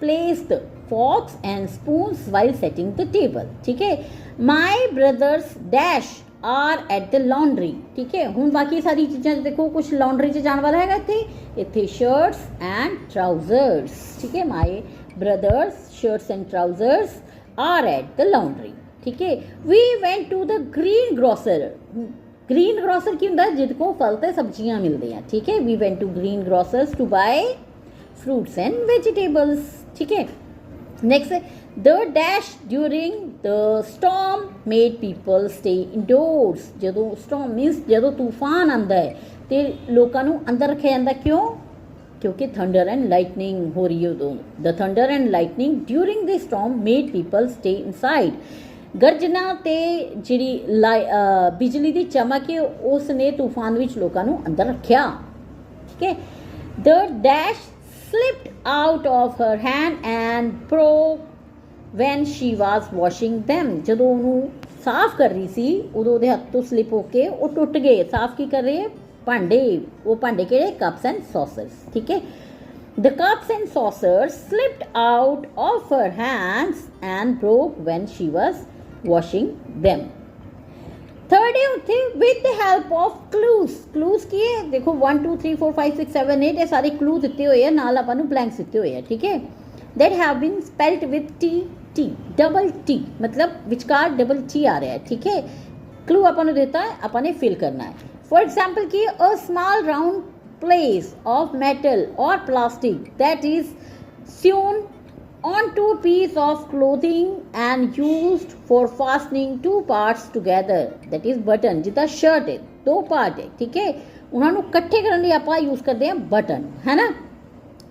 place the forks and spoons while setting the table, ਠੀਕ ਹੈ। My brothers dash are at the laundry, ठीक है। हुण बाकी सारी चीज़ां देखो, कुछ लॉन्ड्री च जाने वाला है इत्थे शर्ट्स एंड ट्राउजर्स, ठीक है। My brothers shirts and trousers are at the laundry, ठीक है। We went to the green grocer, green grocer की हुंदा जिद को फल ते सब्जियां मिलती हैं, ठीक है। We went to green grocers to buy fruits and vegetables, ठीक है। Next the dash during the storm made people stay indoors, ਜਦੋਂ storm means ਜਦੋਂ तूफान आंदा है ਤੇ ਲੋਕਾਂ ਨੂੰ ਅੰਦਰ ਰੱਖਿਆ ਜਾਂਦਾ, ਕਿਉਂ? ਕਿਉਂਕਿ thunder and lightning ਹੋ ਰਹੀ ਹੈ ਉਦੋਂ। the thunder and lightning during the storm made people stay inside, ਗਰਜਨਾ ਤੇ ਜਿਹੜੀ ਬਿਜਲੀ ਦੀ ਚਮਕ ਹੈ ਉਸ ਨੇ ਤੂਫਾਨ ਵਿੱਚ ਲੋਕਾਂ ਨੂੰ ਅੰਦਰ ਰੱਖਿਆ, ਠੀਕ ਹੈ। the dash slipped out of her hand and broke when she was washing them, ਜਦੋਂ ਉਹਨੂੰ ਸਾਫ਼ ਕਰ ਰਹੀ ਸੀ ਉਦੋਂ ਉਹਦੇ ਹੱਥ ਤੋਂ ਸਲਿਪ ਹੋ ਕੇ ਉਹ ਟੁੱਟ ਗਏ। ਸਾਫ਼ ਕੀ ਕਰ ਰਹੇ ਹੈ? ਭਾਂਡੇ, ਉਹ ਭਾਂਡੇ ਕਿਹੜੇ? ਕੱਪਸ ਐਂਡ ਸੌਸਰਸ, ਠੀਕ ਹੈ। the cups and saucers slipped out of her hands and broke when she was washing them। Third है उत्थे with the help of clues, clues ਕੀ ਹੈ? ਦੇਖੋ 1 2 3 4 5 6 7 8 ਇਹ ਸਾਰੇ clue ਦਿੱਤੇ ਹੋਏ ਆ, ਨਾਲ ਆਪਾਂ ਨੂੰ blanks ਦਿੱਤੇ ਹੋਏ ਆ, ਠੀਕ ਹੈ। that have been spelt with T, double T, मतलब विचकार डबल T आ रहा है, ठीक है। क्लू अपन देता है, अपन ने फिल करना है। फॉर एग्जाम्पल की a small round place of metal और plastic that is sewn onto a piece of clothing and used for fastening two parts together, that is button। जिदा शर्ट है दो पार्ट है, ठीक है, उन्होंने इकट्ठे करने लिए आप यूज करते हैं बटन, है ना।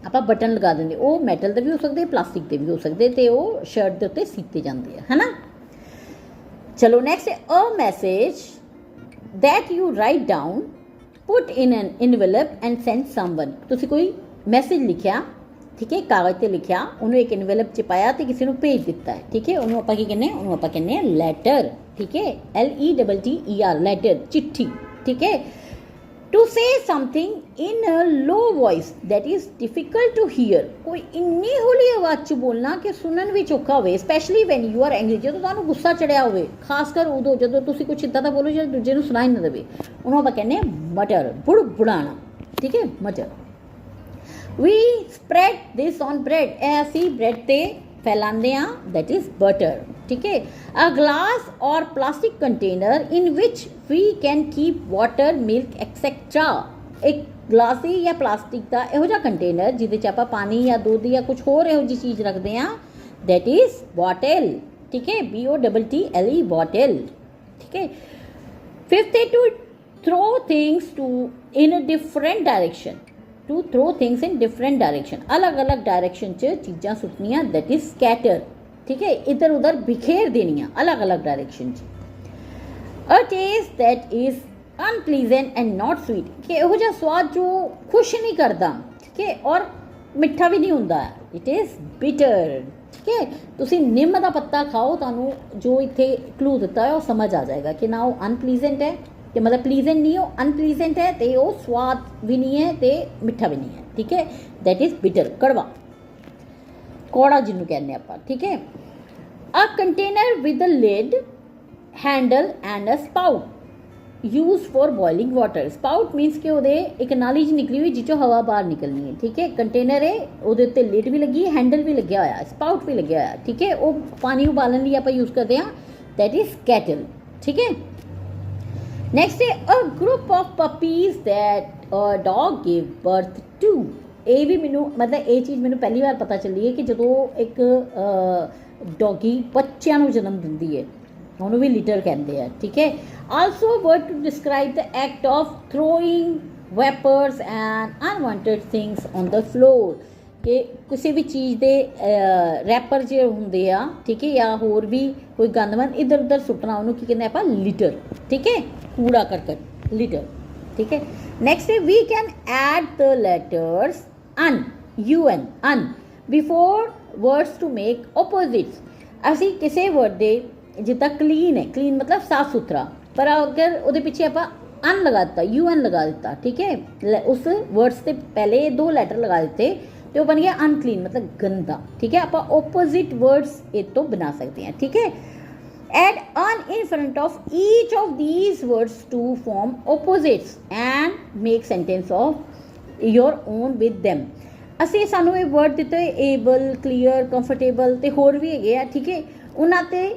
ਆਪਾਂ ਬਟਨ ਲਗਾ ਦਿੰਦੇ, ਉਹ ਮੈਟਲ ਦੇ ਵੀ ਹੋ ਸਕਦੇ, ਪਲਾਸਟਿਕ ਦੇ ਵੀ ਹੋ ਸਕਦੇ, ਤੇ ਉਹ ਸ਼ਰਟ ਦੇ ਉੱਤੇ ਸੀਤੇ ਜਾਂਦੇ ਆ, ਹੈ ਨਾ। ਚਲੋ ਨੈਕਸਟ ਹੈ a message that you write down, put in an envelope and send someone। ਤੁਸੀਂ ਕੋਈ ਮੈਸੇਜ ਲਿਖਿਆ, ਠੀਕ ਹੈ, ਕਾਗਜ਼ ਤੇ ਲਿਖਿਆ, ਉਹਨੂੰ ਇੱਕ ਐਨਵੈਲਪ ਚ ਪਾਇਆ ਤੇ ਕਿਸੇ ਨੂੰ ਭੇਜ ਦਿੱਤਾ ਹੈ, ਠੀਕ ਹੈ। ਉਹਨੂੰ ਆਪਾਂ ਕੀ ਕਹਿੰਦੇ ਹਾਂ? ਉਹਨੂੰ ਆਪਾਂ ਕਹਿੰਦੇ ਹਾਂ ਲੈਟਰ, ਠੀਕ ਹੈ। LETTER, ਲੈਟਰ, ਚਿੱਠੀ, ਠੀਕ ਹੈ। to say something in a low voice that is difficult to hear, कोई इन्नी हौली आवाज़ च बोलना कि सुनन भी औखा होवे, especially when you are angry, जो तुहानू गुस्सा चढ़िया होवे, खासकर उदों जो तुसी कुछ इदां दा बोलो जो दूजे नू सुनाई ना देवे, उन्होंने आपां कहने मटर, बुड़बुड़ाना, ठीक है, मटर। we spread this on bread, ਇਹ ਅਸੀਂ ब्रेड ते फैलाते हैं, दैट इज बटर, ठीक है। अ ग्लास और plastic container in which we can keep water, milk etcetera, एक ग्लास ही या प्लास्टिक का ਇਹੋ ਜਿਹਾ कंटेनर ਜਿਹਦੇ ਚ ਆਪਾਂ ਪਾਣੀ ਜਾਂ ਦੁੱਧ ਜਾਂ ਕੁਝ ਹੋਰ ਇਹੋ ਜਿਹੀ ਚੀਜ਼ ਰੱਖਦੇ ਆ, दैट इज बॉटल, ठीक है, BOTTLE बॉटल, ठीक है। फिफ्थ है to throw things to in a different direction, to throw things in different direction, अलग अलग डायरेक्शन च चीज़ां सुट्टनियां, दैट इज स्कैटर, ठीक है, इधर उधर बिखेर देनियां अलग अलग डायरेक्शन च। A taste that is unpleasant and not sweet, कि ਇਹੋ ਜਿਹਾ स्वाद जो खुश नहीं करता, ठीक है, और मिठा भी नहीं ਹੁੰਦਾ, इट इज बिटर, ठीक है। ਤੁਸੀਂ ਨਿੰਮ ਦਾ ਪੱਤਾ ਖਾਓ, ਤੁਹਾਨੂੰ ਜੋ ਇੱਥੇ ਕਲੂ ਦਿੱਤਾ ਹੈ ਉਹ ਸਮਝ ਆ ਜਾਏਗਾ ਕਿ ਨਾ ਉਹ ਅਨਪਲੀਜ਼ੈਂਟ ਹੈ, कि मतलब प्लीजेंट नहीं हो, अनप्लीजेंट है, तो वो स्वाद भी नहीं है, तो मिठा भी नहीं है, ठीक है, दैट इज बिटर, कड़वा, कौड़ा जिन्होंने कहने आप, ठीक है। A container with a lid, handle and a spout, use for boiling water. Spout means कि ਉਹਦੇ ਇੱਕ ਨਾਲੀ ਜੀ ਨਿਕਲੀ ਹੋਈ ਜਿੱਚੋਂ ਹਵਾ ਬਾਹਰ ਨਿਕਲਣੀ ਹੈ, ਠੀਕ ਹੈ। ਕੰਟੇਨਰ ਹੈ, ਉਹਦੇ ਉੱਤੇ ਲਿਡ ਵੀ ਲੱਗੀ ਹੈ, ਹੈਂਡਲ ਵੀ ਲੱਗਿਆ ਹੋਇਆ, ਸਪਾउट ਵੀ ਲੱਗਿਆ ਹੋਇਆ, ਠੀਕ ਹੈ। ਉਹ ਪਾਣੀ ਉਬਾਲਣ ਲਈ ਆਪਾਂ ਯੂਜ਼ ਕਰਦੇ ਹਾਂ, ਦੈਟ ਇਜ਼ ਕੈਟਲ, ਠੀਕ ਹੈ। ਨੈਕਸਟ ਹੈ a group of puppies that a dog give birth to. ਇਹ ਵੀ ਮੈਨੂੰ ਮਤਲਬ ਇਹ ਚੀਜ਼ ਮੈਨੂੰ ਪਹਿਲੀ ਵਾਰ ਪਤਾ ਚੱਲੀ ਹੈ ਕਿ ਜਦੋਂ ਇੱਕ ਡੌਗੀ ਬੱਚਿਆਂ ਨੂੰ ਜਨਮ ਦਿੰਦੀ ਹੈ ਉਹਨੂੰ ਵੀ ਲਿਟਰ ਕਹਿੰਦੇ ਆ, ਠੀਕ ਹੈ। Also word to describe the act of throwing wrappers and unwanted things on the floor, ਕਿ ਕਿਸੇ ਵੀ ਚੀਜ਼ ਦੇ ਰੈਪਰ ਜੇ ਹੁੰਦੇ ਆ, ਠੀਕ ਹੈ, ਜਾਂ ਹੋਰ ਵੀ ਕੋਈ ਗੰਦਮੰਦ ਇੱਧਰ ਉੱਧਰ ਸੁੱਟਣਾ, ਉਹਨੂੰ ਕੀ ਕਹਿੰਦੇ ਆਪਾਂ ਲਿਟਰ, ਠੀਕ ਹੈ। ਕੂੜਾ ਕਰਕਟ, ਲਿਟਰ, ਠੀਕ ਹੈ। ਨੈਕਸਟ ਹੈ we can add the letters un, UN, un before words to make opposites। ਅਸੀਂ ਕਿਸੇ ਵਰਡ ਦੇ ਜਿੱਦਾਂ ਕਲੀਨ ਹੈ, ਕਲੀਨ ਮਤਲਬ ਸਾਫ ਸੁਥਰਾ, ਪਰ ਅਗਰ ਉਹਦੇ ਪਿੱਛੇ ਆਪਾਂ ਅਨ ਲਗਾ ਦਿੱਤਾ, UN ਲਗਾ ਦਿੱਤਾ, ਠੀਕ ਹੈ, ਉਸ ਵਰਡਸ ਦੇ ਪਹਿਲੇ 2 ਲੈਟਰ ਲਗਾ ਦਿੱਤੇ ਤੇ ਉਹ ਬਣ ਗਿਆ ਅਨਕਲੀਨ ਮਤਲਬ ਗੰਦਾ, ਠੀਕ ਹੈ। ਆਪਾਂ opposite words ਇਹ ਤੋਂ ਬਣਾ ਸਕਦੇ ਹਾਂ, ਠੀਕ ਹੈ। Add on in front of each of these words to form opposites and make sentence of your own with them। ਅਸੀਂ ਸਾਨੂੰ ਇਹ ਵਰਡ ਦਿੱਤੇ ਏਬਲ, ਕਲੀਅਰ, ਕੰਫਰਟੇਬਲ ਤੇ ਹੋਰ ਵੀ ਹੈਗੇ ਆ, ਠੀਕ ਹੈ। ਉਹਨਾਂ ਤੇ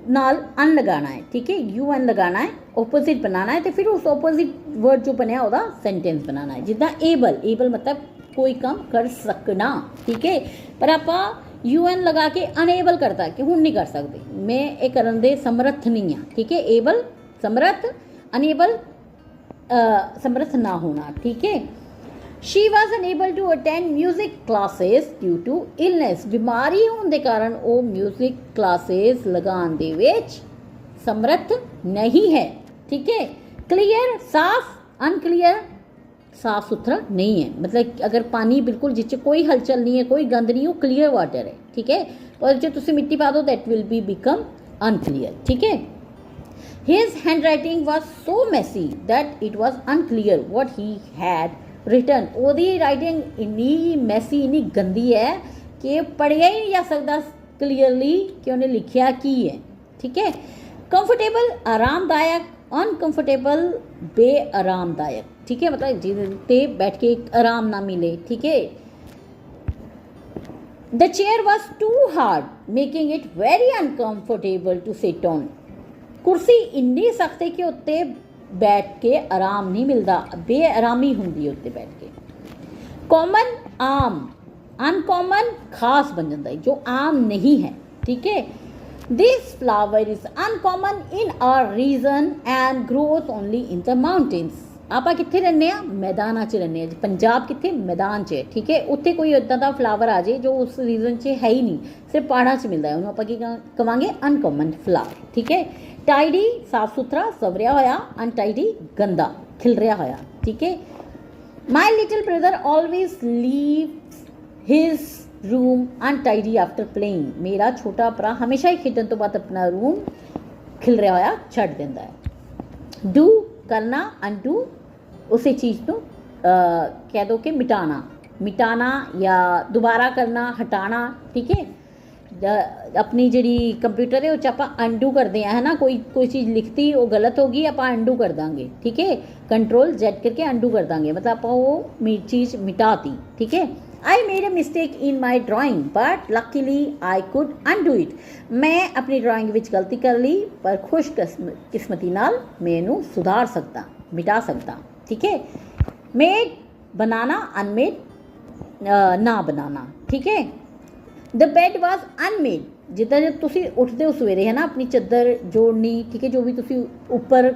ਨਾਲ ਅਨ ਲਗਾਉਣਾ ਹੈ, ਠੀਕ ਹੈ, UN ਲਗਾਉਣਾ ਹੈ, opposite ਬਣਾਉਣਾ ਹੈ ਤੇ ਫਿਰ ਉਸ opposite ਵਰਡ ਜੋ ਬਣਿਆ ਉਹਦਾ ਸੈਂਟੈਂਸ ਬਣਾਉਣਾ ਹੈ। ਜਿੱਦਾਂ ਏਬਲ, ਏਬਲ ਮਤਲਬ ਕੋਈ ਕੰਮ ਕਰ ਸਕਣਾ, ਠੀਕ ਹੈ, ਪਰ ਆਪਾਂ UN ਲਗਾ ਕੇ ਅਨਏਬਲ ਕਰਤਾ ਕਿ ਹੁਣ ਨਹੀਂ ਕਰ ਸਕਦੇ, ਮੈਂ ਇਹ ਕਰਨ ਦੇ ਸਮਰੱਥ ਨਹੀਂ ਹਾਂ, ਠੀਕ ਹੈ। ਏਬਲ ਸਮਰੱਥ, ਅਨਏਬਲ ਸਮਰੱਥ ਨਾ ਹੋਣਾ, ਠੀਕ ਹੈ। She was unable to attend music classes due to illness। ਬਿਮਾਰੀ ਹੋਣ ਦੇ ਕਾਰਨ ਉਹ ਮਿਊਜ਼ਿਕ ਕਲਾਸਿਸ ਲਗਾਉਣ ਦੇ ਵਿੱਚ ਸਮਰੱਥ ਨਹੀਂ ਹੈ, ਠੀਕ ਹੈ। ਕਲੀਅਰ ਸਾਫ, ਅਨਕਲੀਅਰ ਸਾਫ ਸੁਥਰਾ ਨਹੀਂ ਹੈ, ਮਤਲਬ ਅਗਰ ਪਾਣੀ ਬਿਲਕੁਲ ਜਿਸ 'ਚ ਕੋਈ ਹਲਚਲ ਨਹੀਂ ਹੈ, ਕੋਈ ਗੰਦ ਨਹੀਂ, ਉਹ ਕਲੀਅਰ ਵਾਟਰ ਹੈ, ਠੀਕ ਹੈ। ਪਰ ਜੇ ਤੁਸੀਂ ਮਿੱਟੀ ਪਾ ਦਿਓ ਦੈਟ ਵਿਲ ਬੀ ਬਿਕਮ ਅਨਕਲੀਅਰ, ਠੀਕ ਹੈ। His handwriting was so messy that it was unclear what he had written। ਉਹਦੀ ਰਾਈਟਿੰਗ ਇੰਨੀ ਮੈਸੀ, ਇੰਨੀ ਗੰਦੀ ਹੈ ਕਿ ਪੜ੍ਹਿਆ ਹੀ ਨਹੀਂ ਜਾ ਸਕਦਾ ਕਲੀਅਰਲੀ ਕਿ ਉਹਨੇ ਲਿਖਿਆ ਕੀ ਹੈ, ਠੀਕ ਹੈ। ਕੰਫਰਟੇਬਲ ਆਰਾਮਦਾਇਕ, ਅਨਕੰਫਰਟੇਬਲ ਬੇਆਰਾਮਦਾਇਕ, ਠੀਕ ਹੈ, ਮਤਲਬ ਜਿਹਦੇ ਤੇ ਬੈਠ ਕੇ ਆਰਾਮ ਨਾ ਮਿਲੇ, ਠੀਕ ਹੈ। The chair was too hard, making it very uncomfortable to sit on। ਕੁਰਸੀ ਇੰਨੀ ਸਖਤ ਹੈ ਕਿ ਉੱਤੇ ਬੈਠ ਕੇ ਆਰਾਮ ਨਹੀਂ ਮਿਲਦਾ, ਬੇਆਰਾਮੀ ਹੁੰਦੀ ਹੈ ਉੱਤੇ ਬੈਠ ਕੇ। ਕਾਮਨ ਆਮ, ਅਨਕਾਮਨ ਖਾਸ ਬਣ ਜਾਂਦਾ ਹੈ ਜੋ ਆਮ ਨਹੀਂ ਹੈ, ਠੀਕ ਹੈ। This flower is uncommon in our region and grows only in the mountains. ਆਪਾਂ ਕਿੱਥੇ ਰਹਿੰਦੇ ਹਾਂ? ਮੈਦਾਨਾਂ 'ਚ ਰਹਿੰਦੇ ਹਾਂ। ਪੰਜਾਬ ਕਿੱਥੇ? ਮੈਦਾਨ 'ਚ, ਠੀਕ ਹੈ। ਉੱਥੇ ਕੋਈ ਇੱਦਾਂ ਦਾ ਫਲਾਵਰ ਆ ਜਾਏ ਜੋ ਉਸ ਰੀਜਨ 'ਚ ਹੈ ਹੀ ਨਹੀਂ, ਸਿਰਫ ਪਹਾੜਾਂ 'ਚ ਮਿਲਦਾ ਹੈ, ਉਹਨੂੰ ਆਪਾਂ ਕੀ ਕਵਾਂਗੇ? ਅਨਕਾਮਨ ਫਲਾਵਰ, ਠੀਕ ਹੈ। ਟਾਈਡੀ ਸਾਫ ਸੁਥਰਾ, ਸਵਰਿਆ ਹੋਇਆ, ਅਨਟਾਈਡੀ ਗੰਦਾ, ਖਿਲਰਿਆ ਹੋਇਆ, ਠੀਕ ਹੈ। My little brother always leaves his room untidy after playing. ਮੇਰਾ ਛੋਟਾ ਭਰਾ ਹਮੇਸ਼ਾ ਹੀ ਖੇਡਣ ਤੋਂ ਬਾਅਦ ਆਪਣਾ ਰੂਮ ਖਿਲਰਿਆ ਹੋਇਆ ਛੱਡ ਦਿੰਦਾ ਹੈ। ਡੂ ਕਰਨਾ, ਅਨਡੂ ਉਸੇ ਚੀਜ਼ ਨੂੰ ਕਹਿ ਦੋ ਕਿ ਮਿਟਾਣਾ, ਮਿਟਾਣਾ ਜਾਂ ਦੁਬਾਰਾ ਕਰਨਾ, ਹਟਾਣਾ, ਠੀਕ ਹੈ। ਆਪਣੀ ਜਿਹੜੀ ਕੰਪਿਊਟਰ ਹੈ ਉਹ 'ਚ ਆਪਾਂ ਅਨਡੂ ਕਰਦੇ ਹਾਂ, ਹੈ ਨਾ। ਕੋਈ ਚੀਜ਼ ਲਿਖਤੀ ਉਹ ਗਲਤ ਹੋ ਗਈ, ਆਪਾਂ ਅਨਡੂ ਕਰ ਦਾਂਗੇ, ਠੀਕ ਹੈ। ਕੰਟਰੋਲ Z ਕਰਕੇ ਅਨਡੂ ਕਰ ਦਾਂਗੇ, ਮਤਲਬ ਆਪਾਂ ਉਹ ਚੀਜ਼ ਮਿਟਾਤੀ, ਠੀਕ ਹੈ। I made a mistake in my drawing but luckily I could undo it। ਮੈਂ ਆਪਣੀ ਡਰਾਇੰਗ ਵਿੱਚ ਗਲਤੀ ਕਰ ਲਈ ਪਰ ਖੁਸ਼ਕਿਸਮਤੀ ਨਾਲ ਮੈਂ ਇਹਨੂੰ ਸੁਧਾਰ ਸਕਦਾ, ਮਿਟਾ ਸਕਦਾ, ਠੀਕ ਹੈ। ਮੇਡ ਬਣਾਣਾ, ਅਨਮੇਡ ਨਾ ਬਣਾਣਾ, ਠੀਕ ਹੈ। ਦ ਬੈਡ ਵਾਜ਼ ਅਨਮੇਡ, ਜਿੱਦਾਂ ਜਦ ਤੁਸੀਂ ਉੱਠਦੇ ਹੋ ਸਵੇਰੇ, ਹੈ ਨਾ, ਆਪਣੀ ਚੱਦਰ ਜੋੜਨੀ, ਠੀਕ ਹੈ। ਜੋ ਵੀ ਤੁਸੀਂ ਉੱਪਰ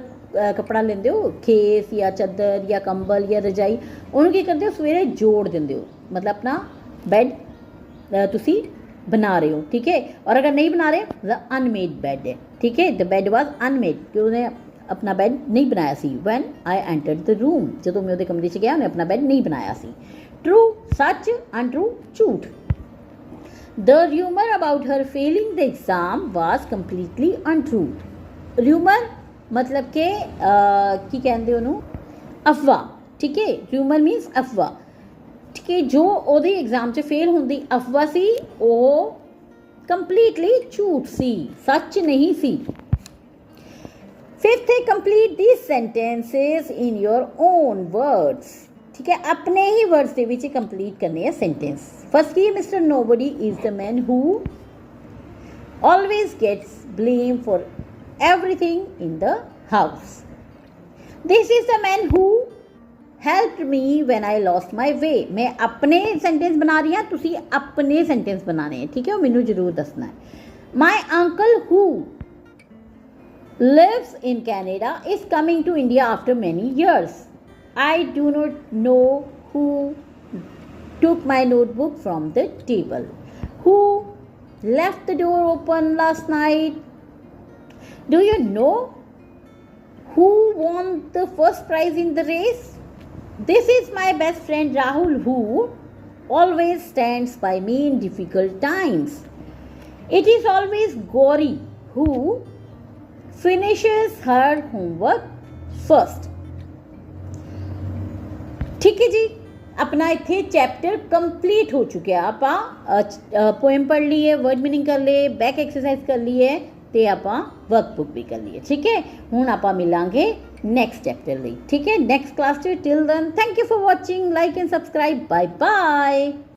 ਕੱਪੜਾ ਲੈਂਦੇ ਹੋ, ਖੇਸ ਜਾਂ ਚੱਦਰ ਜਾਂ ਕੰਬਲ ਜਾਂ ਰਜਾਈ, ਉਹਨੂੰ ਕੀ ਕਰਦੇ ਹੋ? ਸਵੇਰੇ ਜੋੜ ਦਿੰਦੇ ਹੋ, ਮਤਲਬ ਆਪਣਾ ਬੈਡ ਤੁਸੀਂ ਬਣਾ ਰਹੇ ਹੋ, ਠੀਕ ਹੈ। ਔਰ ਅਗਰ ਨਹੀਂ ਬਣਾ ਰਹੇ, ਦ ਅਨਮੇਡ ਬੈਡ ਹੈ, ਠੀਕ ਹੈ। ਦ ਬੈਡ ਵਾਜ਼ ਅਨਮੇਡ ਕਿ ਉਹਨੇ ਆਪਣਾ ਬੈਡ ਨਹੀਂ ਬਣਾਇਆ ਸੀ। When I entered the room, ਜਦੋਂ ਮੈਂ ਉਹਦੇ ਕਮਰੇ 'ਚ ਗਿਆ ਉਹਨੇ ਆਪਣਾ ਬੈਡ ਨਹੀਂ ਬਣਾਇਆ ਸੀ। ਟਰੂ ਸੱਚ, ਅਨਟਰੂ ਝੂਠ। The rumor about her failing the exam was completely untrue। Rumor मतलब के की कहते ਉਹਨੂੰ? ਅਫਵਾਹ, ਠੀਕ ਹੈ। rumor means ਅਫਵਾਹ, ਠੀਕ ਹੈ। ਜੋ ਉਹਦੀ ਐਗਜ਼ਾਮ 'ਚ ਫੇਲ ਹੁੰਦੀ ਅਫਵਾਹ ਸੀ, ਉਹ ਕੰਪਲੀਟਲੀ ਝੂਠ ਸੀ, ਸੱਚ ਨਹੀਂ ਸੀ। फिफ्थ है complete these sentences in your own words. ठीक है, अपने ही वर्ड्स ਦੇ ਵਿੱਚ कंप्लीट करने हैं सेंटेंस। फर्स्ट है mister nobody is the man who always gets blame for everything in the house. This is the man who helped me when I lost my way. मैं अपने सेंटेंस बना रही हूँ, तुसी अपने सेंटेंस बनाने हैं, ठीक है, मैनू जरूर दसना है। My uncle who lives in Canada is coming to India after many years. I do not know who took my notebook from the table. Who left the door open last night? Do you know who won the first prize in the race? This is my best friend Rahul, who always stands by me in difficult times. It is always Gauri who finishes her homework first. ठीक है जी, अपना इत्थे chapter complete हो चुका। आप poem पढ़ लिए, word meaning कर लिए, बैक एक्सरसाइज कर लिए ते आप वर्कबुक भी कर लिए। ठीक है, हुण आप मिलांगे नेक्स्ट चैप्टर ਲਈ। ठीक है, next class till then thank you for watching, like and subscribe, bye bye.